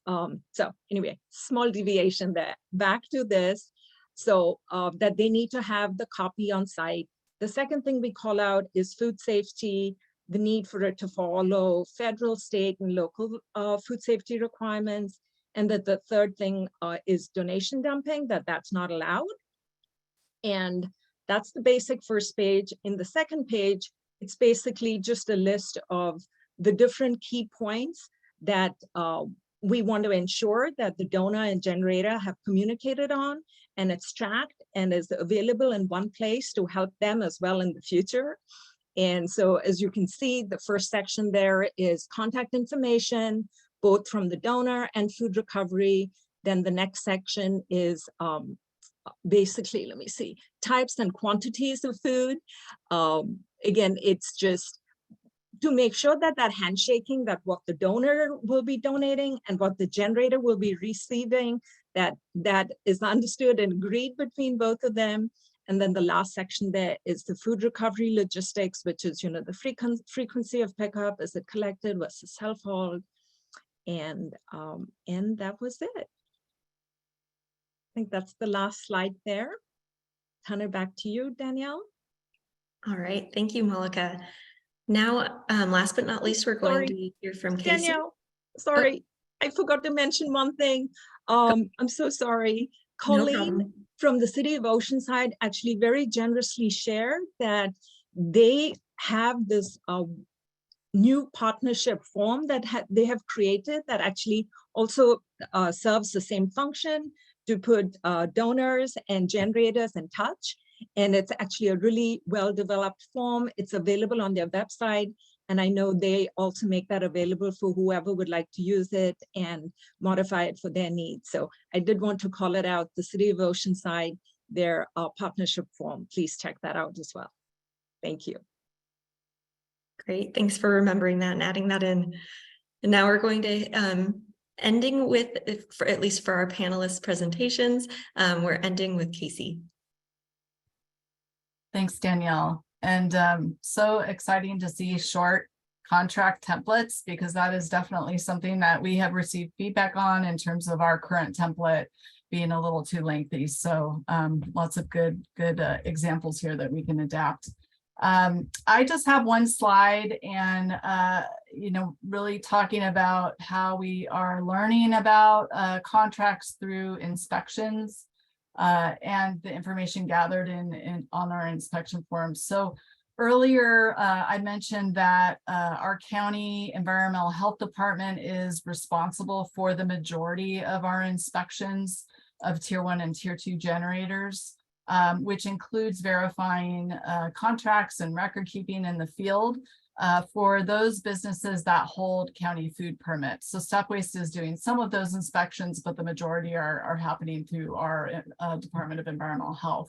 So anyway, small deviation there. Back to this. So that they need to have the copy on site. The second thing we call out is food safety, the need for it to follow federal, state, and local food safety requirements. And that the third thing is donation dumping, that's not allowed. And that's the basic first page. In the second page, it's basically just a list of the different key points that we want to ensure that the donor and generator have communicated on, and it's tracked and is available in one place to help them as well in the future. And so as you can see, the first section there is contact information, both from the donor and food recovery. Then the next section is basically, let me see, types and quantities of food. Again, it's just to make sure that that handshaking, that what the donor will be donating and what the generator will be receiving, that is understood and agreed between both of them. And then the last section there is the food recovery logistics, which is, the frequency of pickup, is it collected, versus self-hauled, and that was it. I think that's the last slide there. Turn it back to you, Danielle. All right, thank you, Malika. Now, last but not least, we're going to hear from Casey. Danielle, sorry, I forgot to mention one thing. I'm so sorry. Colleen from the city of Oceanside actually very generously shared that they have this new partnership form that they have created that actually also serves the same function to put donors and generators in touch. And it's actually a really well-developed form. It's available on their website. And I know they also make that available for whoever would like to use it and modify it for their needs. So I did want to call it out, the City of Oceanside, their partnership form. Please check that out as well. Thank you. Great, thanks for remembering that and adding that in. And now we're going to ending with, for at least for our panelists presentations, we're ending with Casey. Thanks, Danielle. And so exciting to see short contract templates, because that is definitely something that we have received feedback on in terms of our current template being a little too lengthy. So lots of good examples here that we can adapt. I just have one slide and, really talking about how we are learning about contracts through inspections and the information gathered on our inspection forms. So earlier, I mentioned that our county environmental health department is responsible for the majority of our inspections of tier 1 and tier 2 generators, which includes verifying contracts and record keeping in the field for those businesses that hold county food permits. So Stop Waste is doing some of those inspections, but the majority are happening through our Department of Environmental Health.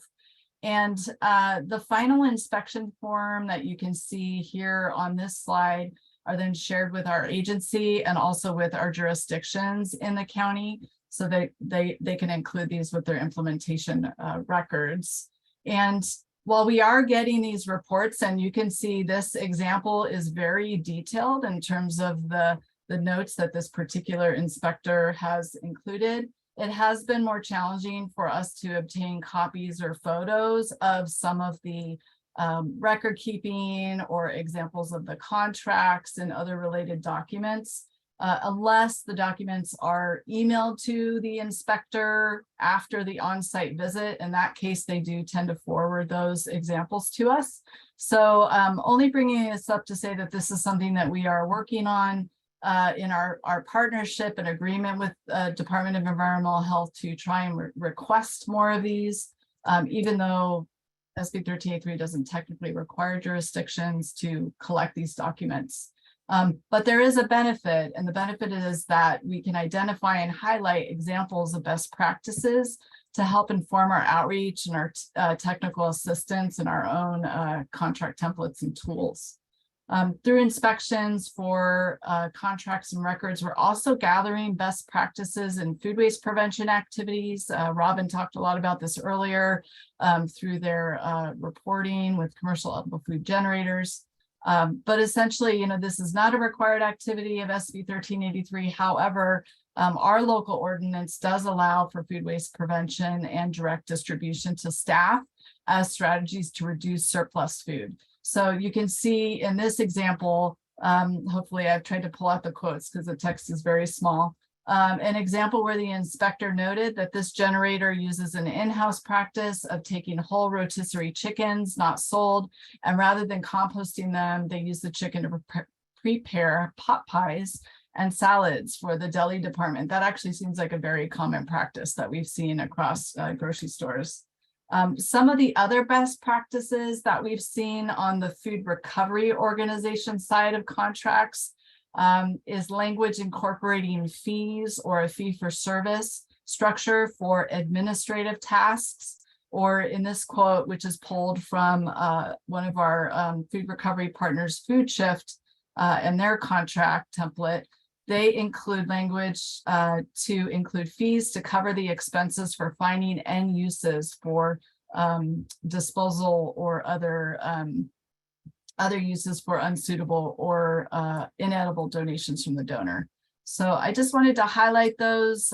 And the final inspection form that you can see here on this slide are then shared with our agency and also with our jurisdictions in the county, so that they can include these with their implementation records. And while we are getting these reports, and you can see this example is very detailed in terms of the notes that this particular inspector has included, it has been more challenging for us to obtain copies or photos of some of the record keeping or examples of the contracts and other related documents. Unless the documents are emailed to the inspector after the on-site visit. In that case, they do tend to forward those examples to us. So only bringing this up to say that this is something that we are working on in our partnership and agreement with Department of Environmental Health to try and request more of these, even though SB 1383 doesn't technically require jurisdictions to collect these documents. But there is a benefit, and the benefit is that we can identify and highlight examples of best practices to help inform our outreach and our technical assistance and our own contract templates and tools. Through inspections for contracts and records, we're also gathering best practices in food waste prevention activities. Robin talked a lot about this earlier through their reporting with commercial edible food generators. But essentially, this is not a required activity of SB 1383. However, our local ordinance does allow for food waste prevention and direct distribution to staff as strategies to reduce surplus food. So you can see in this example, hopefully I've tried to pull out the quotes because the text is very small. An example where the inspector noted that this generator uses an in-house practice of taking whole rotisserie chickens not sold, and rather than composting them, they use the chicken to prepare pot pies and salads for the deli department. That actually seems like a very common practice that we've seen across grocery stores. Some of the other best practices that we've seen on the food recovery organization side of contracts is language incorporating fees or a fee for service structure for administrative tasks, or in this quote, which is pulled from one of our food recovery partners, Food Shift, and their contract template, they include language to include fees to cover the expenses for finding end uses for disposal or other uses for unsuitable or inedible donations from the donor. So I just wanted to highlight those.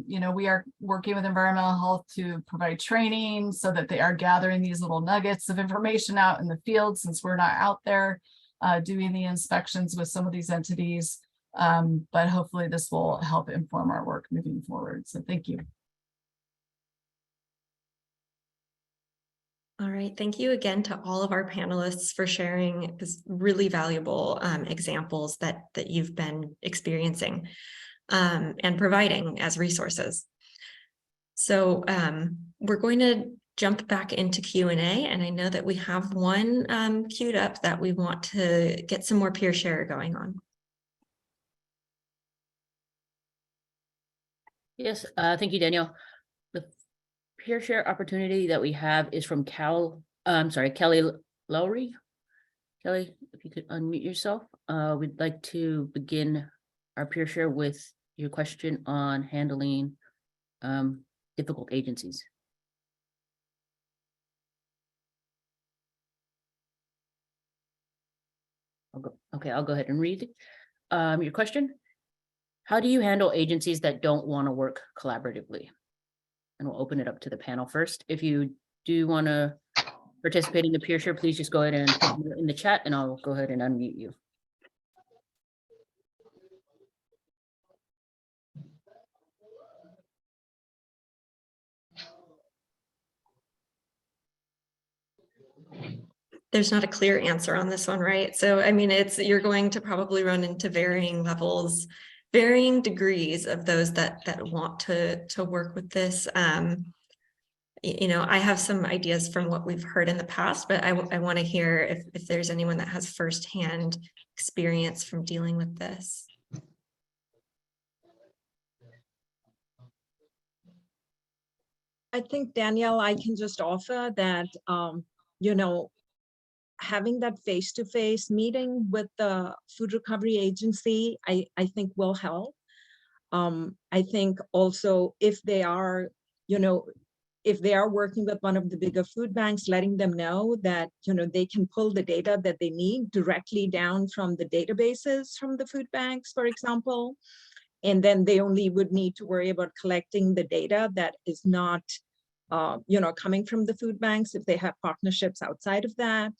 We are working with environmental health to provide training so that they are gathering these little nuggets of information out in the field, since we're not out there doing the inspections with some of these entities. But hopefully this will help inform our work moving forward. So thank you. All right, thank you again to all of our panelists for sharing this really valuable examples that you've been experiencing and providing as resources. So we're going to jump back into Q&A, and I know that we have one queued up that we want to get some more peer share going on. Yes, thank you, Danielle. The peer share opportunity that we have is from Kelly Lowry. Kelly, if you could unmute yourself. We'd like to begin our peer share with your question on handling difficult agencies. I'll go ahead and read your question. How do you handle agencies that don't want to work collaboratively? And we'll open it up to the panel first. If you do want to participate in the peer share, please just go ahead and put it in the chat and I'll go ahead and unmute you. There's not a clear answer on this one, right? So, I mean, you're going to probably run into varying levels, varying degrees of those that want to work with this. You know, I have some ideas from what we've heard in the past, but I want to hear if there's anyone that has firsthand experience from dealing with this. I think, Danielle, I can just offer that, you know, having that face-to-face meeting with the food recovery agency, I think will help. I think also if they are, you know, if they are working with one of the bigger food banks, letting them know that, you know, they can pull the data that they need directly down from the databases from the food banks, for example. And then they only would need to worry about collecting the data that is not, you know, coming from the food banks if they have partnerships outside of that.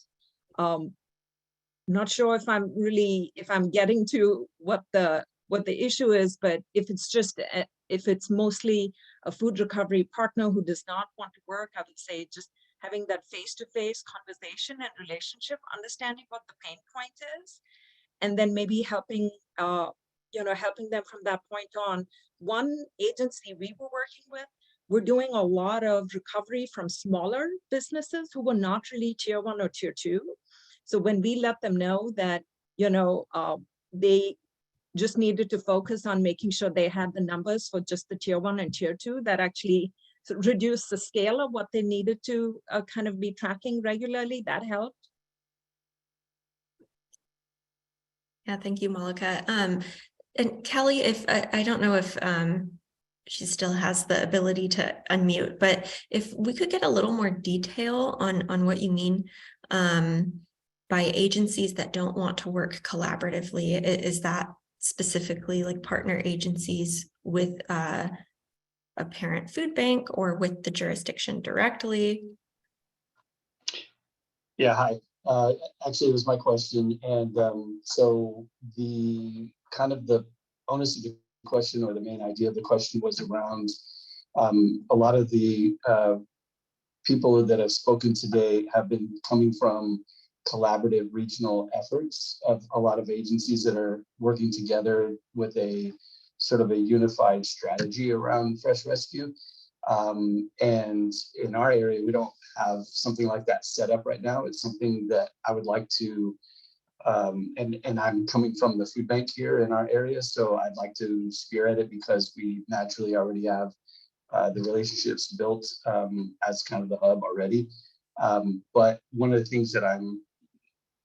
Not sure if I'm getting to what the issue is, but if it's just if it's mostly a food recovery partner who does not want to work, I would say just having that face-to-face conversation and relationship, understanding what the pain point is, and then maybe helping you know, helping them from that point on. One agency we were working with, we're doing a lot of recovery from smaller businesses who were not really tier 1 or tier 2. So when we let them know that, you know, they just needed to focus on making sure they had the numbers for just the tier 1 and tier 2, that actually reduced the scale of what they needed to kind of be tracking regularly, that helped. Yeah, thank you, Malika. And Kelly, if I don't know if she still has the ability to unmute, but if we could get a little more detail on what you mean by agencies that don't want to work collaboratively. Is that specifically like partner agencies with a parent food bank or with the jurisdiction directly? Yeah, hi. Actually, it was my question. And so the kind of the onus of the question, or the main idea of the question, was around a lot of the people that have spoken today have been coming from collaborative regional efforts of a lot of agencies that are working together with a sort of a unified strategy around fresh rescue. And in our area, we don't have something like that set up right now. It's something that I would like to, and I'm coming from the food bank here in our area, so I'd like to spearhead it because we naturally already have the relationships built as kind of the hub already. But one of the things that I'm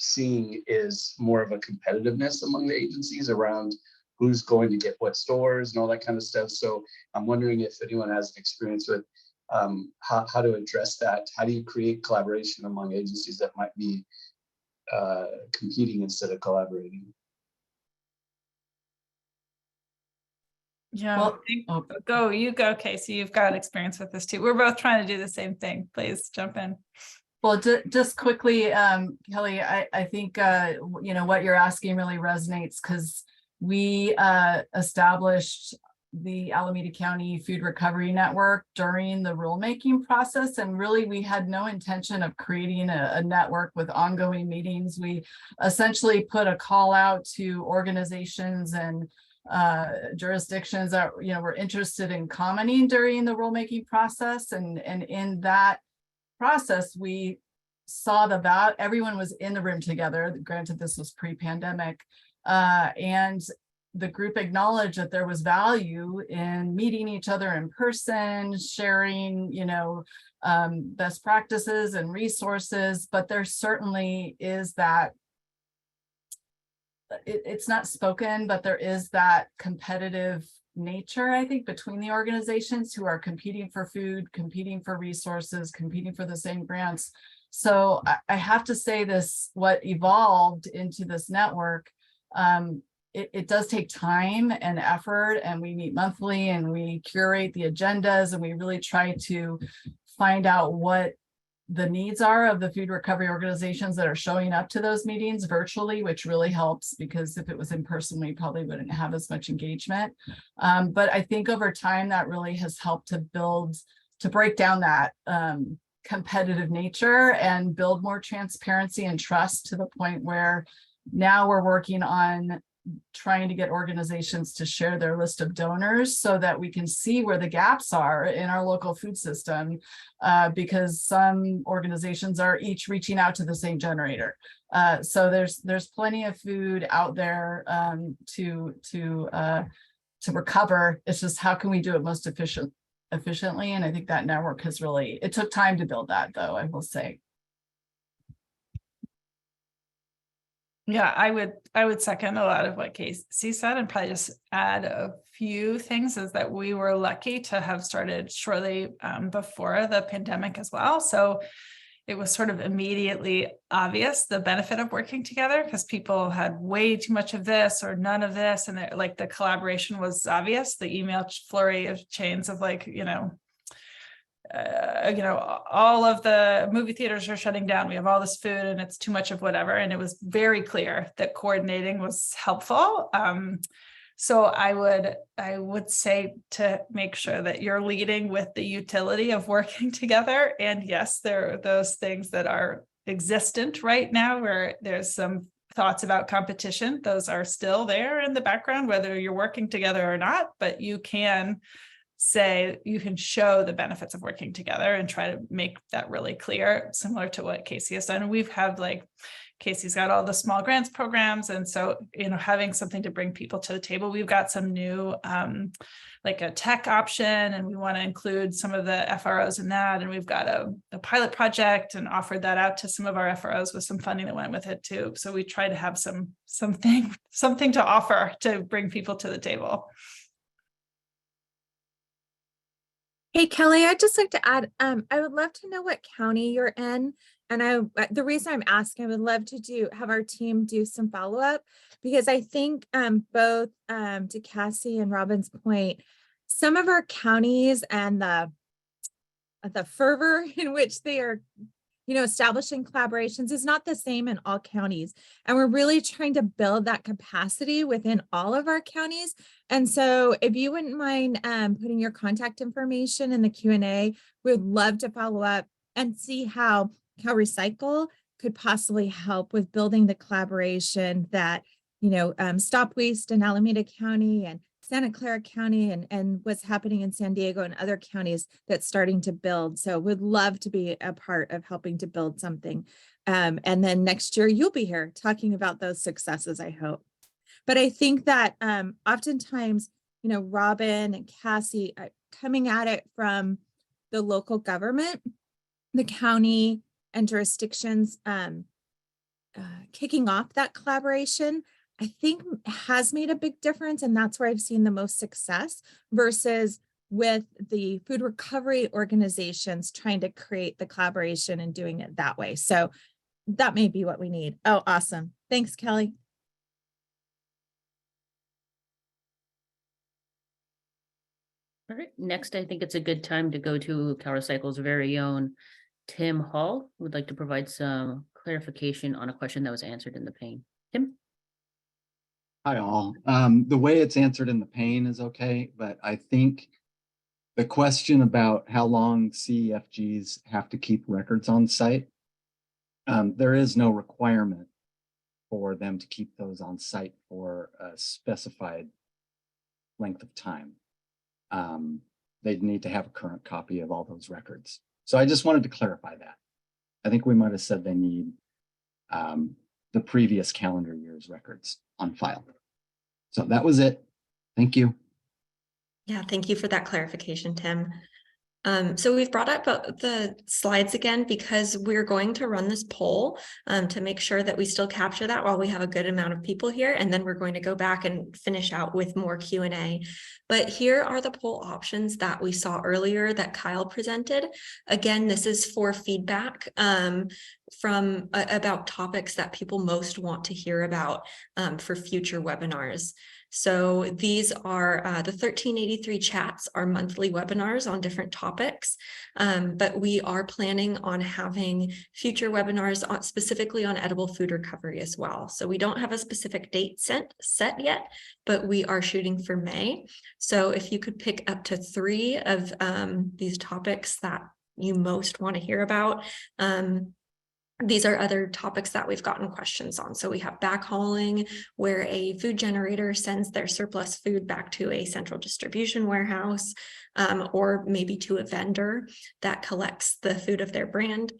seeing is more of a competitiveness among the agencies around who's going to get what stores and all that kind of stuff. So I'm wondering if anyone has experience with how to address that. How do you create collaboration among agencies that might be competing instead of collaborating? Yeah, Well, you go, Casey. You've got experience with this too. We're both trying to do the same thing. Please jump in. Well, just quickly, Kelly, I think, you know, what you're asking really resonates, because we established the Alameda County Food Recovery Network during the rulemaking process. And really, we had no intention of creating a network with ongoing meetings. We essentially put a call out to organizations and jurisdictions that were interested in commenting during the rulemaking process. And in that process, we saw that everyone was in the room together. Granted, this was pre-pandemic, and the group acknowledged that there was value in meeting each other in person, sharing, best practices and resources. But there certainly is that, it's not spoken, but there is that competitive nature, I think, between the organizations who are competing for food, competing for resources, competing for the same grants. So I have to say this, what evolved into this network, it does take time and effort, and we meet monthly and we curate the agendas, and we really try to find out what the needs are of the food recovery organizations that are showing up to those meetings virtually, which really helps, because if it was in person, we probably wouldn't have as much engagement. But I think over time that really has helped to break down that competitive nature and build more transparency and trust, to the point where now we're working on trying to get organizations to share their list of donors so that we can see where the gaps are in our local food system, because some organizations are each reaching out to the same generator. So there's plenty of food out there to recover. It's just, how can we do it most efficiently? And I think that network has really, it took time to build that, though, I will say. Yeah, I would second a lot of what Casey said, and probably just add a few things. Is that we were lucky to have started shortly before the pandemic as well. So it was sort of immediately obvious the benefit of working together, because people had way too much of this or none of this, and like the collaboration was obvious. The email flurry of chains of all of the movie theaters are shutting down. We have all this food and it's too much of whatever. And it was very clear that coordinating was helpful. So I would say to make sure that you're leading with the utility of working together. And yes, there are those things that are existent right now where there's some thoughts about competition. Those are still there in the background, whether you're working together or not, but you can show the benefits of working together and try to make that really clear, similar to what Casey has done. And we've had, Casey's got all the small grants programs. And so, having something to bring people to the table. We've got some new, like a tech option, and we want to include some of the FROs in that. And we've got a pilot project and offered that out to some of our FROs with some funding that went with it too. So we try to have something to offer to bring people to the table. Hey, Kelly, I'd just like to add, I would love to know what county you're in. And the reason I'm asking, I would love to have our team do some follow-up, because I think both to Cassie and Robin's point, some of our counties and the fervor in which they are establishing collaborations is not the same in all counties. And we're really trying to build that capacity within all of our counties. And so if you wouldn't mind putting your contact information in the Q&A, we'd love to follow up and see how CalRecycle could possibly help with building the collaboration that, Stop Waste in Alameda County and Santa Clara County and what's happening in San Diego and other counties that's starting to build. So we'd love to be a part of helping to build something. And then next year you'll be here talking about those successes, I hope. But I think that oftentimes, Robin and Cassie are coming at it from the local government, the county and jurisdictions kicking off that collaboration, I think has made a big difference. And that's where I've seen the most success versus with the food recovery organizations trying to create the collaboration and doing it that way. So that may be what we need. Oh, awesome. Thanks, Kelly. All right, next, I think it's a good time to go to CalRecycle's very own Tim Hall, who would like to provide some clarification on a question that was answered in the pane. Tim? Hi all. The way it's answered in the pane is okay, but I think the question about how long CEFGs have to keep records on site, there is no requirement for them to keep those on site for a specified length of time. They'd need to have a current copy of all those records. So I just wanted to clarify that. I think we might have said they need the previous calendar year's records on file. So that was it. Thank you. Yeah, thank you for that clarification, Tim. So we've brought up the slides again because we're going to run this poll to make sure that we still capture that while we have a good amount of people here, and then we're going to go back and finish out with more Q&A. But here are the poll options that we saw earlier that Kyle presented. Again, this is for feedback from about topics that people most want to hear about for future webinars. So these are the 1383 chats are monthly webinars on different topics, but we are planning on having future webinars specifically on edible food recovery as well. So we don't have a specific date set yet, but we are shooting for May. So if you could pick up to 3 of these topics that you most want to hear about, these are other topics that we've gotten questions on. So we have backhauling, where a food generator sends their surplus food back to a central distribution warehouse, or maybe to a vendor that collects the food of their brand,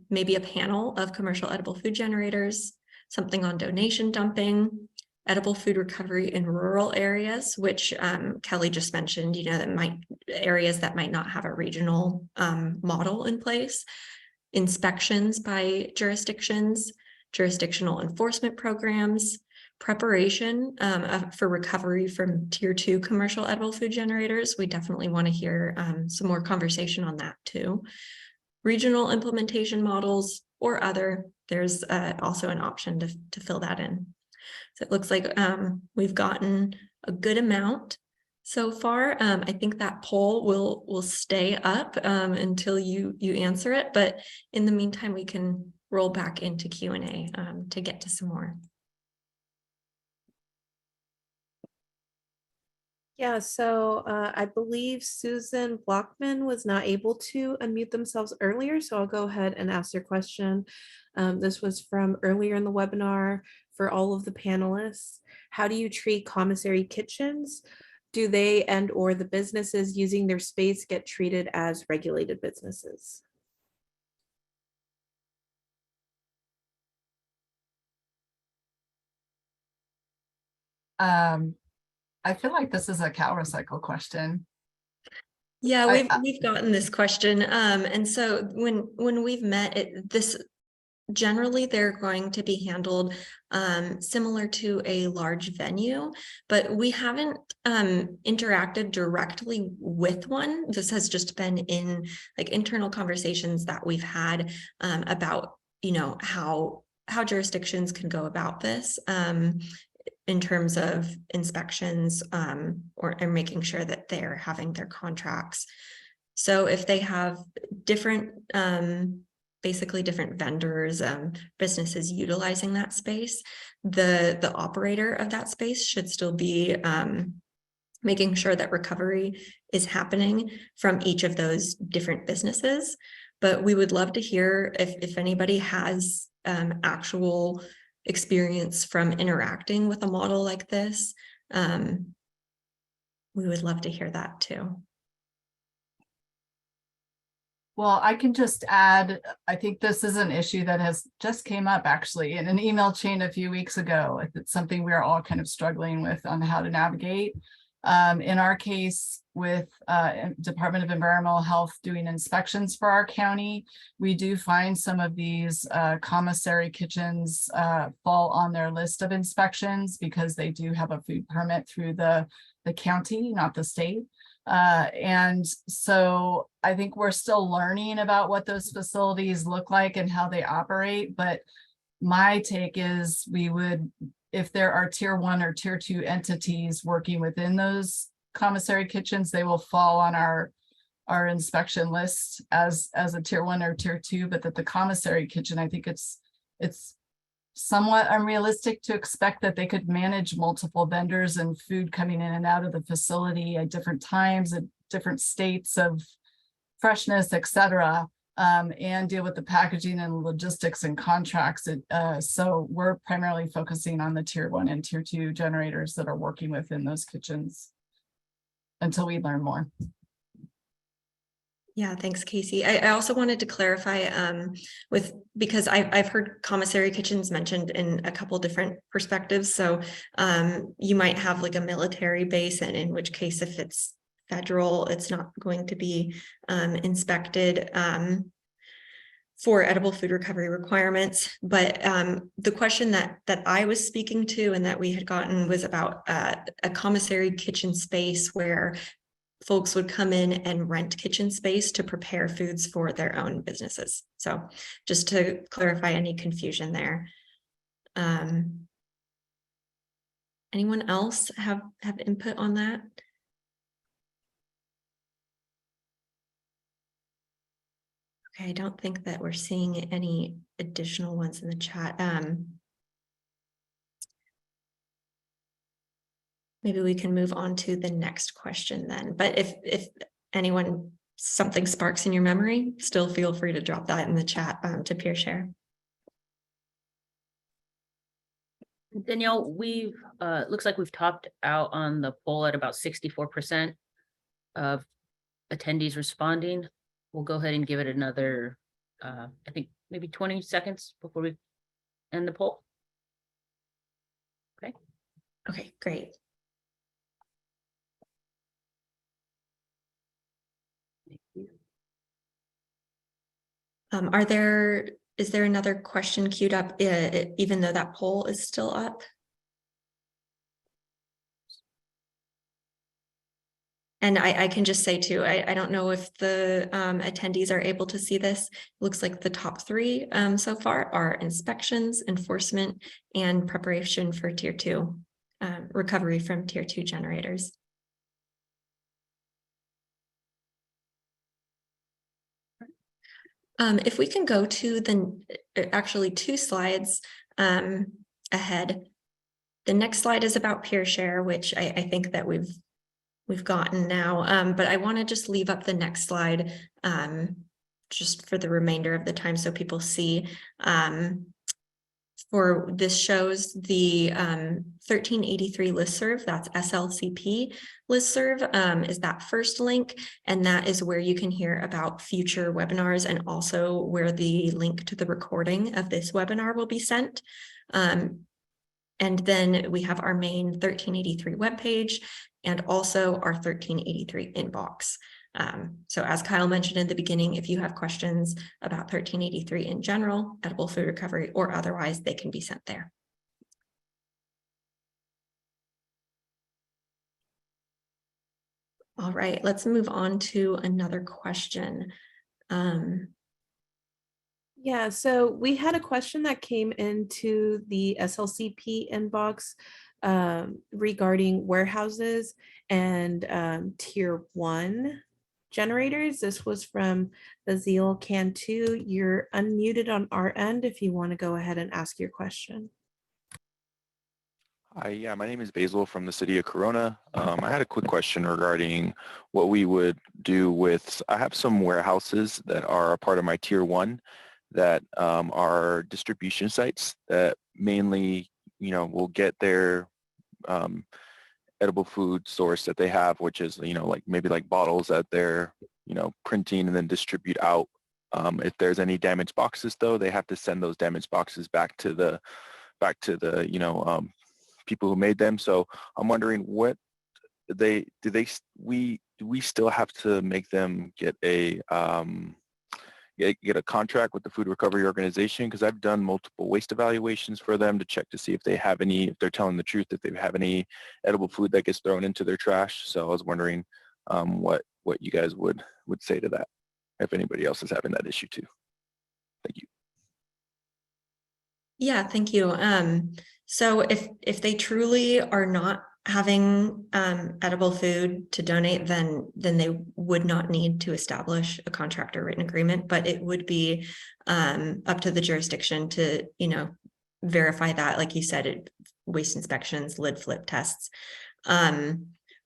maybe a panel of commercial edible food generators, something on donation dumping, edible food recovery in rural areas, which Kelly just mentioned, that areas that might not have a regional model in place. Inspections by jurisdictions, jurisdictional enforcement programs, preparation for recovery from tier 2 commercial edible food generators. We definitely want to hear some more conversation on that too. Regional implementation models or other, there's also an option to fill that in. So it looks like we've gotten a good amount so far. I think that poll will stay up until you answer it, but in the meantime, we can roll back into Q&A to get to some more. Yeah, so I believe Susan Blockman was not able to unmute themselves earlier, so I'll go ahead and ask their question. This was from earlier in the webinar for all of the panelists. How do you treat commissary kitchens? Do they and or the businesses using their space get treated as regulated businesses? I feel like this is a CalRecycle question. Yeah, we've gotten this question. And so when we've met generally they're going to be handled similar to a large venue, but we haven't interacted directly with one. This has just been in like internal conversations that we've had about, how jurisdictions can go about this in terms of inspections or making sure that they're having their contracts. So if they have different basically different vendors, businesses utilizing that space, the operator of that space should still be making sure that recovery is happening from each of those different businesses. But we would love to hear if anybody has actual experience from interacting with a model like this. We would love to hear that too. Well, I can just add, I think this is an issue that has just came up actually in an email chain a few weeks ago. It's something we're all kind of struggling with on how to navigate. In our case with Department of Environmental Health doing inspections for our county, we do find some of these commissary kitchens fall on their list of inspections because they do have a food permit through the county, not the state. And so I think we're still learning about what those facilities look like and how they operate. But my take is we would, if there are tier 1 or tier 2 entities working within those commissary kitchens, they will fall on our inspection list as a tier 1 or tier 2, but that the commissary kitchen, I think it's somewhat unrealistic to expect that they could manage multiple vendors and food coming in and out of the facility at different times, at different states of freshness, et cetera, and deal with the packaging and logistics and contracts. So we're primarily focusing on the tier 1 and tier 2 generators that are working within those kitchens until we learn more. Yeah, thanks, Casey. I also wanted to clarify because I've heard commissary kitchens mentioned in a couple different perspectives. So you might have like a military base, and in which case, if it's federal, it's not going to be inspected for edible food recovery requirements. But the question that I was speaking to and that we had gotten was about a commissary kitchen space where folks would come in and rent kitchen space to prepare foods for their own businesses. So just to clarify any confusion there. Anyone else have input on that? Okay, I don't think that we're seeing any additional ones in the chat. Maybe we can move on to the next question then. But if anyone, something sparks in your memory, still feel free to drop that in the chat to peer share. Danielle, we've looks like we've topped out on the poll at about 64% of attendees responding. We'll go ahead and give it another, I think maybe 20 seconds before we end the poll. Okay. Okay, great. Is there another question queued up, even though that poll is still up? And I can just say too, I don't know if the attendees are able to see this. It looks like the top 3 so far are inspections, enforcement, and preparation for tier 2, recovery from tier 2 generators. If we can go to actually 2 slides ahead. The next slide is about peer share, which I think that we've gotten now, but I want to just leave up the next slide just for the remainder of the time so people see. For this shows the 1383 listserv, that's SLCP listserv, is that first link, and that is where you can hear about future webinars and also where the link to the recording of this webinar will be sent. And then we have our main 1383 webpage and also our 1383 inbox. So as Kyle mentioned in the beginning, if you have questions about 1383 in general, edible food recovery, or otherwise, they can be sent there. All right, let's move on to another question. Yeah, so we had a question that came into the SLCP inbox regarding warehouses and tier 1 generators. This was from Bazil Cantu. You're unmuted on our end if you want to go ahead and ask your question. Hi, yeah, my name is Basil from the city of Corona. I had a quick question regarding what we would do with, I have some warehouses that are a part of my tier 1 that are distribution sites that mainly, will get their edible food source that they have, which is, like maybe like bottles that they're, printing and then distribute out. If there's any damaged boxes though, they have to send those damaged boxes back to the people who made them. So I'm wondering do we still have to make them get a contract with the food recovery organization? Because I've done multiple waste evaluations for them to check to see if they have any, if they're telling the truth, if they have any edible food that gets thrown into their trash. So I was wondering what you guys would say to that, if anybody else is having that issue too. Thank you. Yeah, thank you. So if they truly are not having edible food to donate, then they would not need to establish a contract or written agreement, but it would be up to the jurisdiction to, verify that, like you said, waste inspections, lid flip tests.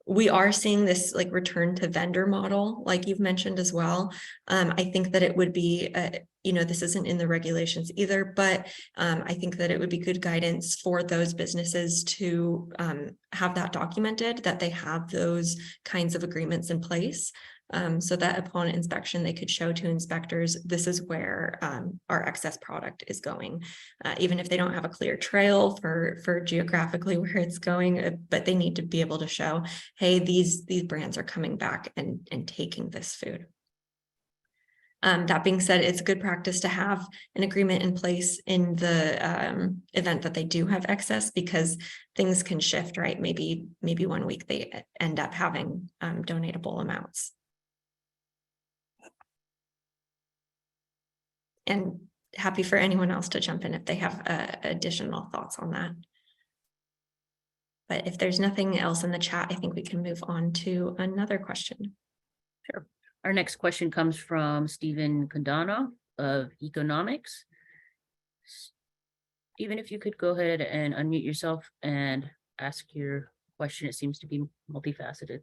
We are seeing this like return to vendor model, like you've mentioned as well. I think that it would be, this isn't in the regulations either, but I think that it would be good guidance for those businesses to have that documented, that they have those kinds of agreements in place. So that upon inspection, they could show to inspectors, this is where our excess product is going. Even if they don't have a clear trail for geographically where it's going, but they need to be able to show, hey, these brands are coming back and taking this food. That being said, it's good practice to have an agreement in place in the event that they do have excess, because things can shift, right? Maybe 1 week they end up having donatable amounts. And happy for anyone else to jump in if they have additional thoughts on that. But if there's nothing else in the chat, I think we can move on to another question. Sure. Our next question comes from Stephen Condano of Economics. Stephen, if you could go ahead and unmute yourself and ask your question. It seems to be multifaceted.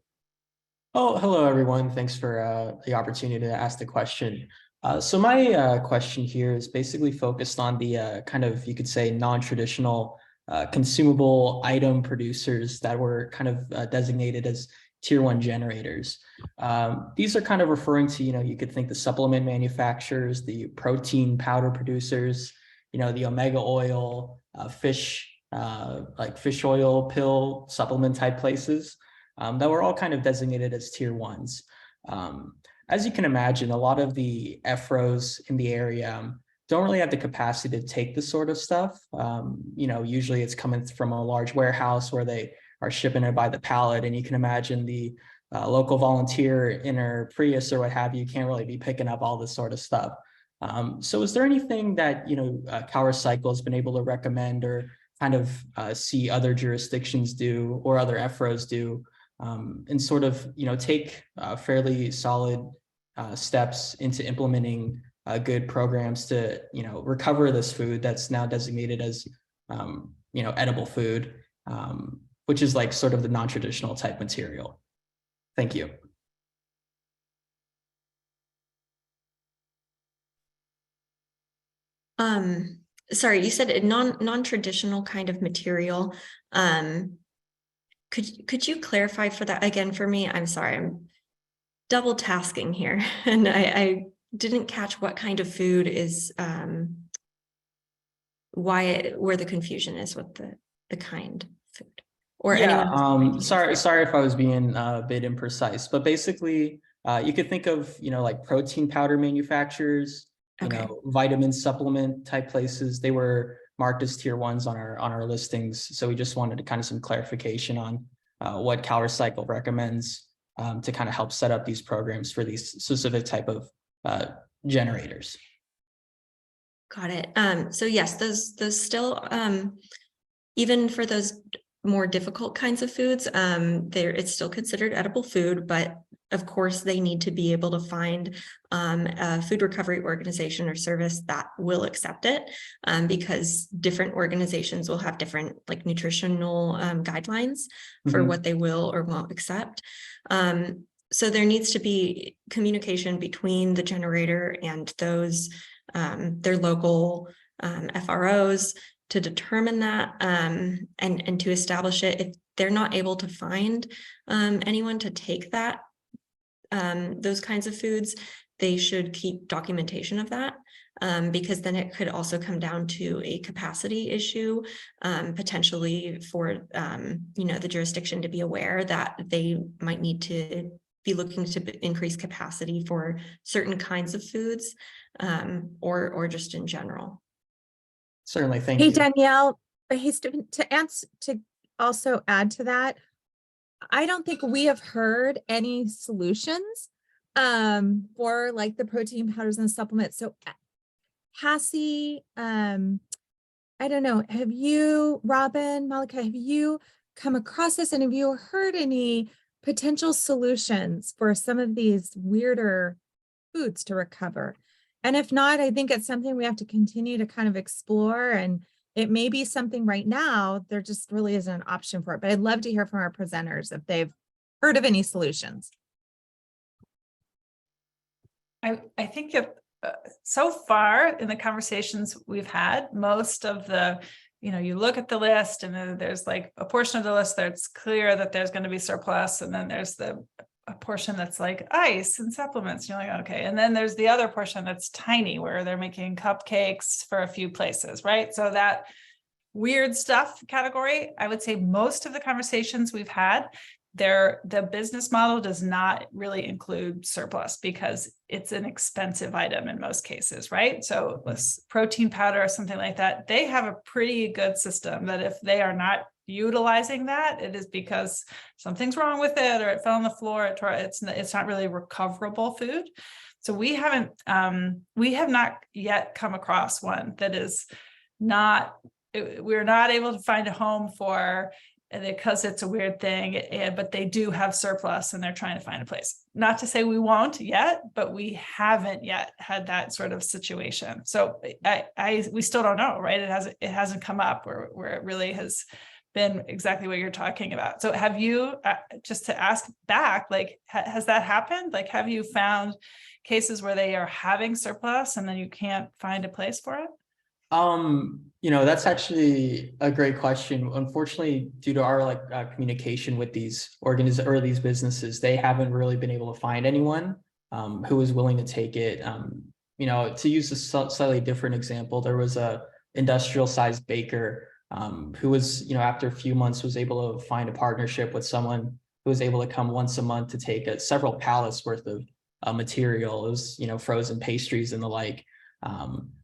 Oh, hello, everyone. Thanks for the opportunity to ask the question. So my question here is basically focused on the kind of, you could say, non-traditional consumable item producers that were kind of designated as tier 1 generators. These are kind of referring to, you could think the supplement manufacturers, the protein powder producers, the omega oil, fish, like fish oil pill supplement type places that were all kind of designated as tier 1s. As you can imagine, a lot of the FROs in the area don't really have the capacity to take this sort of stuff. Usually it's coming from a large warehouse where they are shipping it by the pallet, and you can imagine the local volunteer in her Prius or what have you can't really be picking up all this sort of stuff. So is there anything that CalRecycle has been able to recommend or kind of see other jurisdictions do or other FROs do, and sort of take fairly solid steps into implementing good programs to recover this food that's now designated as edible food, which is like sort of the non-traditional type material? Thank you. Sorry, you said a non-traditional kind of material. Could you clarify for that again for me? I'm sorry, I'm double tasking here, and I didn't catch what kind of food is where the confusion is with the kind of food. Or anyone. Sorry if I was being a bit imprecise, but basically you could think of like protein powder manufacturers, vitamin supplement type places. They were marked as tier 1s on our listings. So we just wanted to kind of some clarification on what CalRecycle recommends to kind of help set up these programs for these specific type of generators. Got it. So yes, those still, even for those more difficult kinds of foods, it's still considered edible food, but of course they need to be able to find a food recovery organization or service that will accept it, because different organizations will have different like nutritional guidelines for what they will or won't accept. So there needs to be communication between the generator and those their local FROs to determine that and to establish it. If they're not able to find anyone to take that those kinds of foods, they should keep documentation of that, because then it could also come down to a capacity issue, potentially for the jurisdiction to be aware that they might need to be looking to increase capacity for certain kinds of foods, or just in general. Certainly, thank you. Hey, Danielle, hey, Stephen, to also add to that, I don't think we have heard any solutions for like the protein powders and supplements. So Cassie, I don't know, have you, Robin, Malika, have you come across this, and have you heard any potential solutions for some of these weirder foods to recover? And if not, I think it's something we have to continue to kind of explore and it may be something right now, there just really isn't an option for it. But I'd love to hear from our presenters if they've heard of any solutions. I think if so far in the conversations we've had, most of the, you look at the list and then there's like a portion of the list that's clear that there's going to be surplus, and then there's a portion that's like ice and supplements. You're like, okay. And then there's the other portion that's tiny where they're making cupcakes for a few places, right? So that weird stuff category, I would say most of the conversations we've had, the business model does not really include surplus because it's an expensive item in most cases, right? So this protein powder or something like that, they have a pretty good system that if they are not utilizing that, it is because something's wrong with it, or it fell on the floor, it's not really recoverable food. So we have not yet come across one that is not, we're not able to find a home for, because it's a weird thing, but they do have surplus and they're trying to find a place. Not to say we won't yet, but we haven't yet had that sort of situation. So we still don't know, right? It hasn't come up where it really has been exactly what you're talking about. So have you, just to ask back, like, has that happened? Like, have you found cases where they are having surplus and then you can't find a place for it? That's actually a great question. Unfortunately, due to our communication with these these businesses, they haven't really been able to find anyone who is willing to take it. To use a slightly different example, there was a industrial sized baker who was, after a few months, was able to find a partnership with someone who was able to come once a month to take several pallets worth of material. It was, frozen pastries and the like.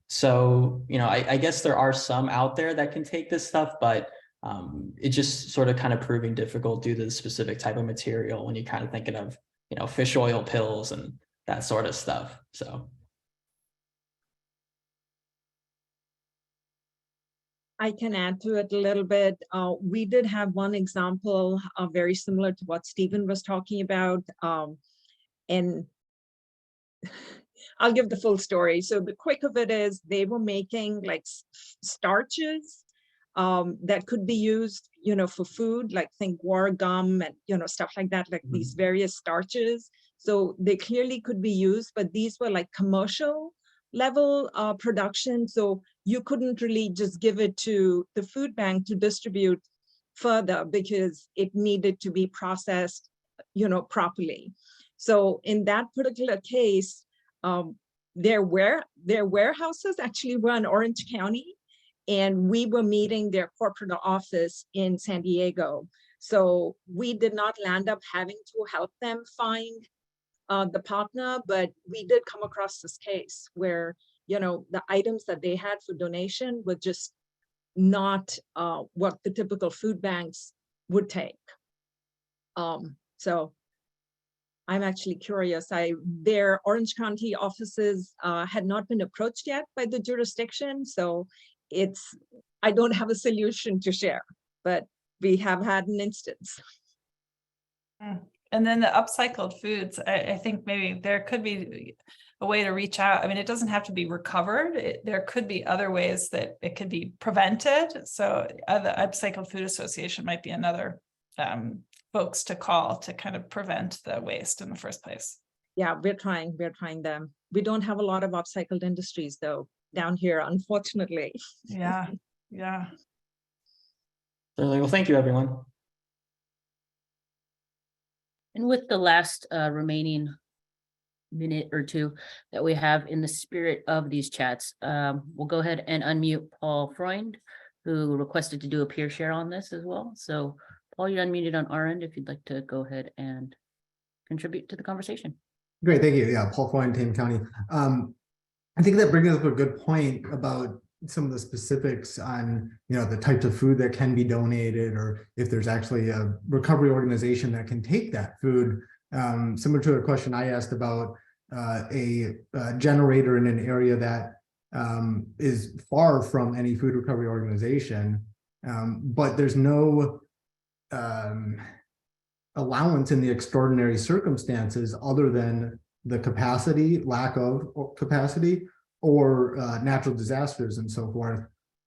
So, I guess there are some out there that can take this stuff, but it just sort of kind of proving difficult due to the specific type of material when you're kind of thinking of, fish oil pills and that sort of stuff. So. I can add to it a little bit. We did have one example very similar to what Stephen was talking about. And I'll give the full story. So the quick of it is they were making like starches that could be used, for food, like think war gum and, stuff like that, like these various starches. So they clearly could be used, but these were like commercial level production. So you couldn't really just give it to the food bank to distribute further because it needed to be processed, properly. So in that particular case, their warehouses actually were in Orange County, and we were meeting their corporate office in San Diego. So we did not land up having to help them find the partner, but we did come across this case where, the items that they had for donation were just not what the typical food banks would take. So I'm actually curious. Their Orange County offices had not been approached yet by the jurisdiction. So I don't have a solution to share, but we have had an instance. And then the upcycled foods, I think maybe there could be a way to reach out. I mean, it doesn't have to be recovered. There could be other ways that it could be prevented. So the Upcycled Food Association might be another folks to call to kind of prevent the waste in the first place. Yeah, we're trying them. We don't have a lot of upcycled industries though down here, unfortunately. Yeah. Certainly. Well, thank you, everyone. And with the last remaining minute or two that we have in the spirit of these chats, we'll go ahead and unmute Paul Freund, who requested to do a peer share on this as well. So Paul, you're unmuted on our end if you'd like to go ahead and contribute to the conversation. Great, thank you. Yeah, Paul Foy in Tame County. I think that brings up a good point about some of the specifics on, the types of food that can be donated, or if there's actually a recovery organization that can take that food. Similar to a question I asked about a generator in an area that is far from any food recovery organization, but there's no allowance in the extraordinary circumstances other than the capacity, lack of capacity, or natural disasters and so forth.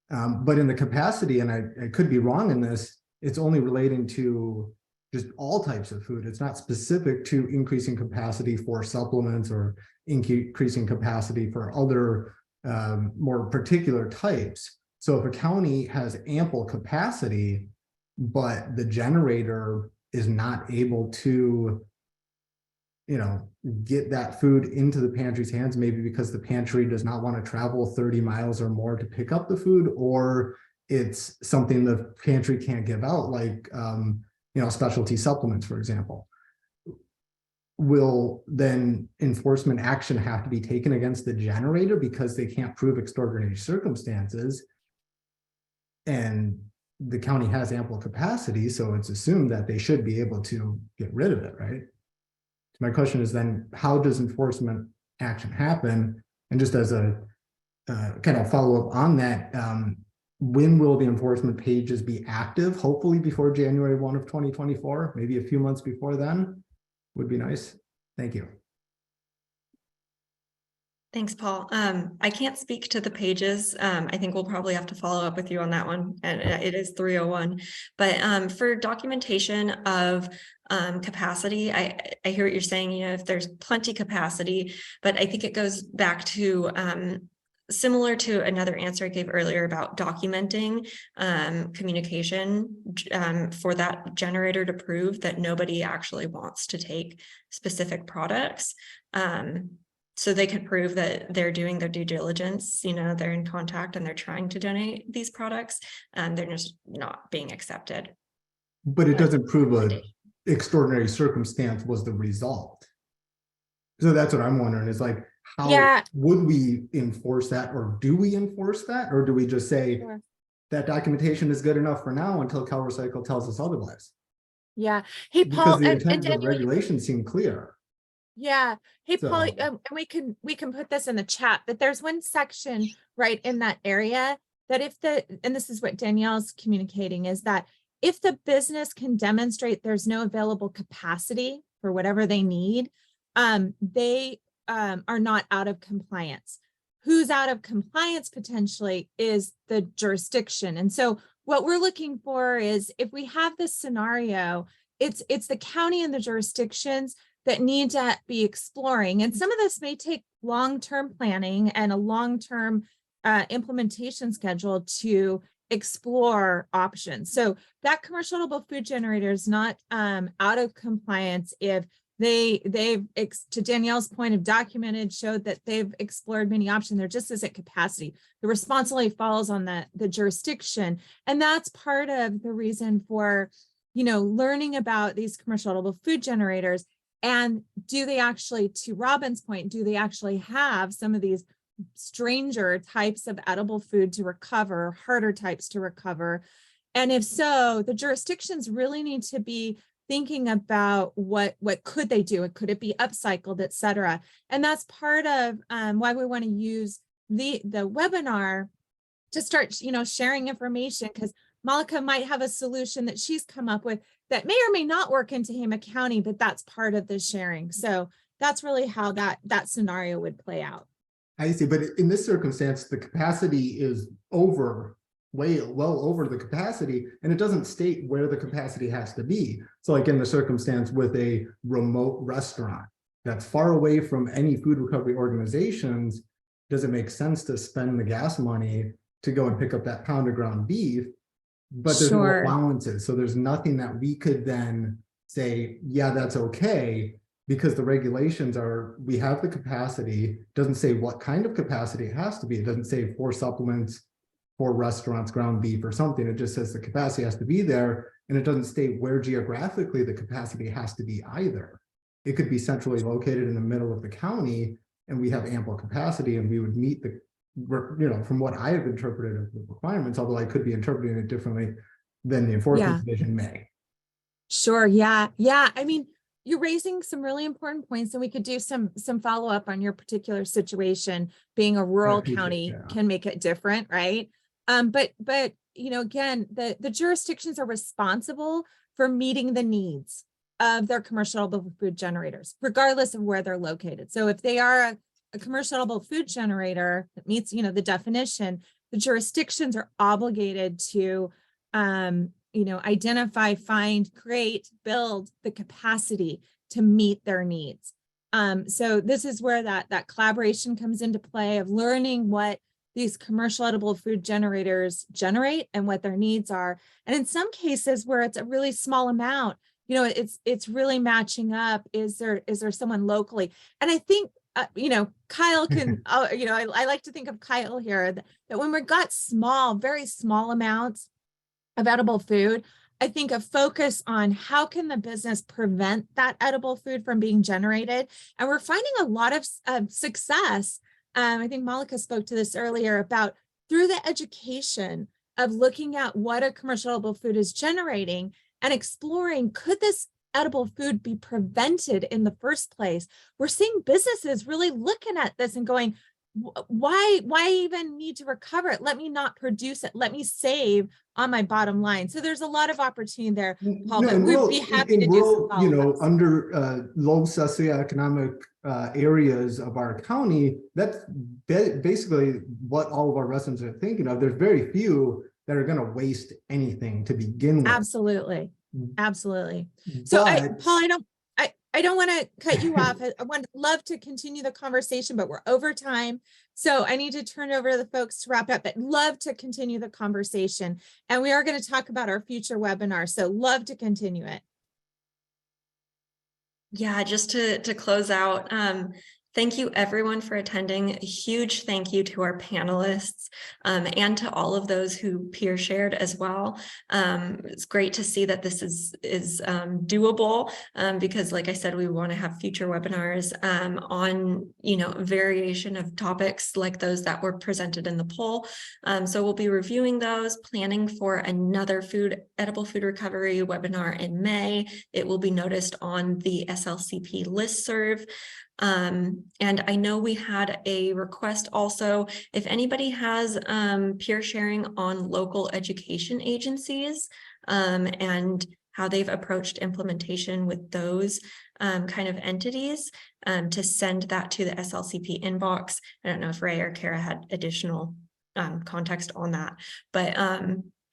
But in the capacity, and I could be wrong in this, it's only relating to just all types of food. It's not specific to increasing capacity for supplements or increasing capacity for other more particular types. So if a county has ample capacity, but the generator is not able to, get that food into the pantry's hands, maybe because the pantry does not want to travel 30 miles or more to pick up the food, or it's something the pantry can't give out, like, specialty supplements, for example. Will then enforcement action have to be taken against the generator because they can't prove extraordinary circumstances? And the county has ample capacity, so it's assumed that they should be able to get rid of it, right? So my question is then, how does enforcement action happen? And just as a kind of follow-up on that, when will the enforcement pages be active? Hopefully before January 1 of 2024, maybe a few months before then would be nice. Thank you. Thanks, Paul. I can't speak to the pages. I think we'll probably have to follow up with you on that one. And it is 301. But for documentation of capacity, I hear what you're saying, if there's plenty capacity, but I think it goes back to similar to another answer I gave earlier about documenting communication for that generator to prove that nobody actually wants to take specific products. So they could prove that they're doing their due diligence, they're in contact and they're trying to donate these products, and they're just not being accepted. But it doesn't prove an extraordinary circumstance was the result. So that's what I'm wondering, is like, how would we enforce that, or do we enforce that, or do we just say that documentation is good enough for now until CalRecycle tells us otherwise? Yeah. Hey, Because Paul, the intent of the regulations seem clear. Yeah. Hey, Paul, So- and we can put this in the chat, but there's one section right in that area that and this is what Danielle's communicating, is that if the business can demonstrate there's no available capacity for whatever they need, they are not out of compliance. Who's out of compliance potentially is the jurisdiction. And so what we're looking for is, if we have this scenario, it's the county and the jurisdictions that need to be exploring. And some of this may take long-term planning and a long-term implementation schedule to explore options. So that commercial edible food generator is not out of compliance if they've, to Danielle's point, of documented, showed that they've explored many options. There just isn't capacity. The responsibility falls on the jurisdiction. And that's part of the reason for, learning about these commercial edible food generators. And do they actually, to Robin's point, do they actually have some of these stranger types of edible food to recover, harder types to recover? And if so, the jurisdictions really need to be thinking about what could they do? Could it be upcycled, et cetera? And that's part of why we want to use the webinar to start, sharing information, because Malika might have a solution that she's come up with that may or may not work in Tehama County, but that's part of the sharing. So that's really how that scenario would play out. I see, but in this circumstance, the capacity is well over the capacity, and it doesn't state where the capacity has to be. So like in the circumstance with a remote restaurant that's far away from any food recovery organizations, does it make sense to spend the gas money to go and pick up that pound of ground beef? But there's no allowances. So there's nothing that we could then say, yeah, that's okay, because the regulations are, we have the capacity, doesn't say what kind of capacity it has to be. It doesn't say for supplements, for restaurants, ground beef or something. It just says the capacity has to be there. And it doesn't state where geographically the capacity has to be either. It could be centrally located in the middle of the county, and we have ample capacity, and we would meet the, from what I have interpreted of the requirements, although I could be interpreting it differently than the enforcement division may. Sure. Yeah. I mean, you're raising some really important points, and we could do some follow-up on your particular situation. Being a rural county can make it different, right? But again, the jurisdictions are responsible for meeting the needs of their commercial edible food generators, regardless of where they're located. So if they are a commercial edible food generator that meets, the definition, the jurisdictions are obligated to, identify, find, create, build the capacity to meet their needs. So this is where that collaboration comes into play of learning what these commercial edible food generators generate and what their needs are. And in some cases where it's a really small amount, it's really matching up. Is there someone locally? And I think, Kyle can, I like to think of Kyle here, that when we've got very small amounts of edible food, I think a focus on how can the business prevent that edible food from being generated. And we're finding a lot of success. I think Malika spoke to this earlier about through the education of looking at what a commercial edible food is generating and exploring, could this edible food be prevented in the first place? We're seeing businesses really looking at this and going, why even need to recover it? Let me not produce it. Let me save on my bottom line. So there's a lot of opportunity there, Paul, but we'd be happy to do some follow-ups. Under low socioeconomic areas of our county, that's basically what all of our residents are thinking of. There's very few that are going to waste anything to begin with. Absolutely. So Paul, I don't want to cut you off. I would love to continue the conversation, but we're over time. So I need to turn over to the folks to wrap up, but love to continue the conversation. And we are going to talk about our future webinar. So love to continue it. Yeah, just to close out, thank you everyone for attending. A huge thank you to our panelists and to all of those who peer shared as well. It's great to see that this is doable because, like I said, we want to have future webinars on variation of topics like those that were presented in the poll. So we'll be reviewing those, planning for another edible food recovery webinar in May. It will be noticed on the SLCP listserv. And I know we had a request also, if anybody has peer sharing on local education agencies and how they've approached implementation with those kind of entities, to send that to the SLCP inbox. I don't know if Ray or Kara had additional context on that, but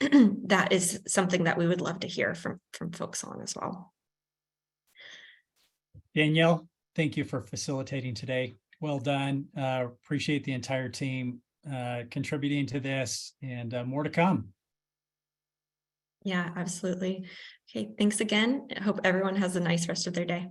that is something that we would love to hear from folks on as well. Danielle, thank you for facilitating today. Well done. Appreciate the entire team contributing to this, and more to come. Yeah, absolutely. Okay, thanks again. I hope everyone has a nice rest of their day.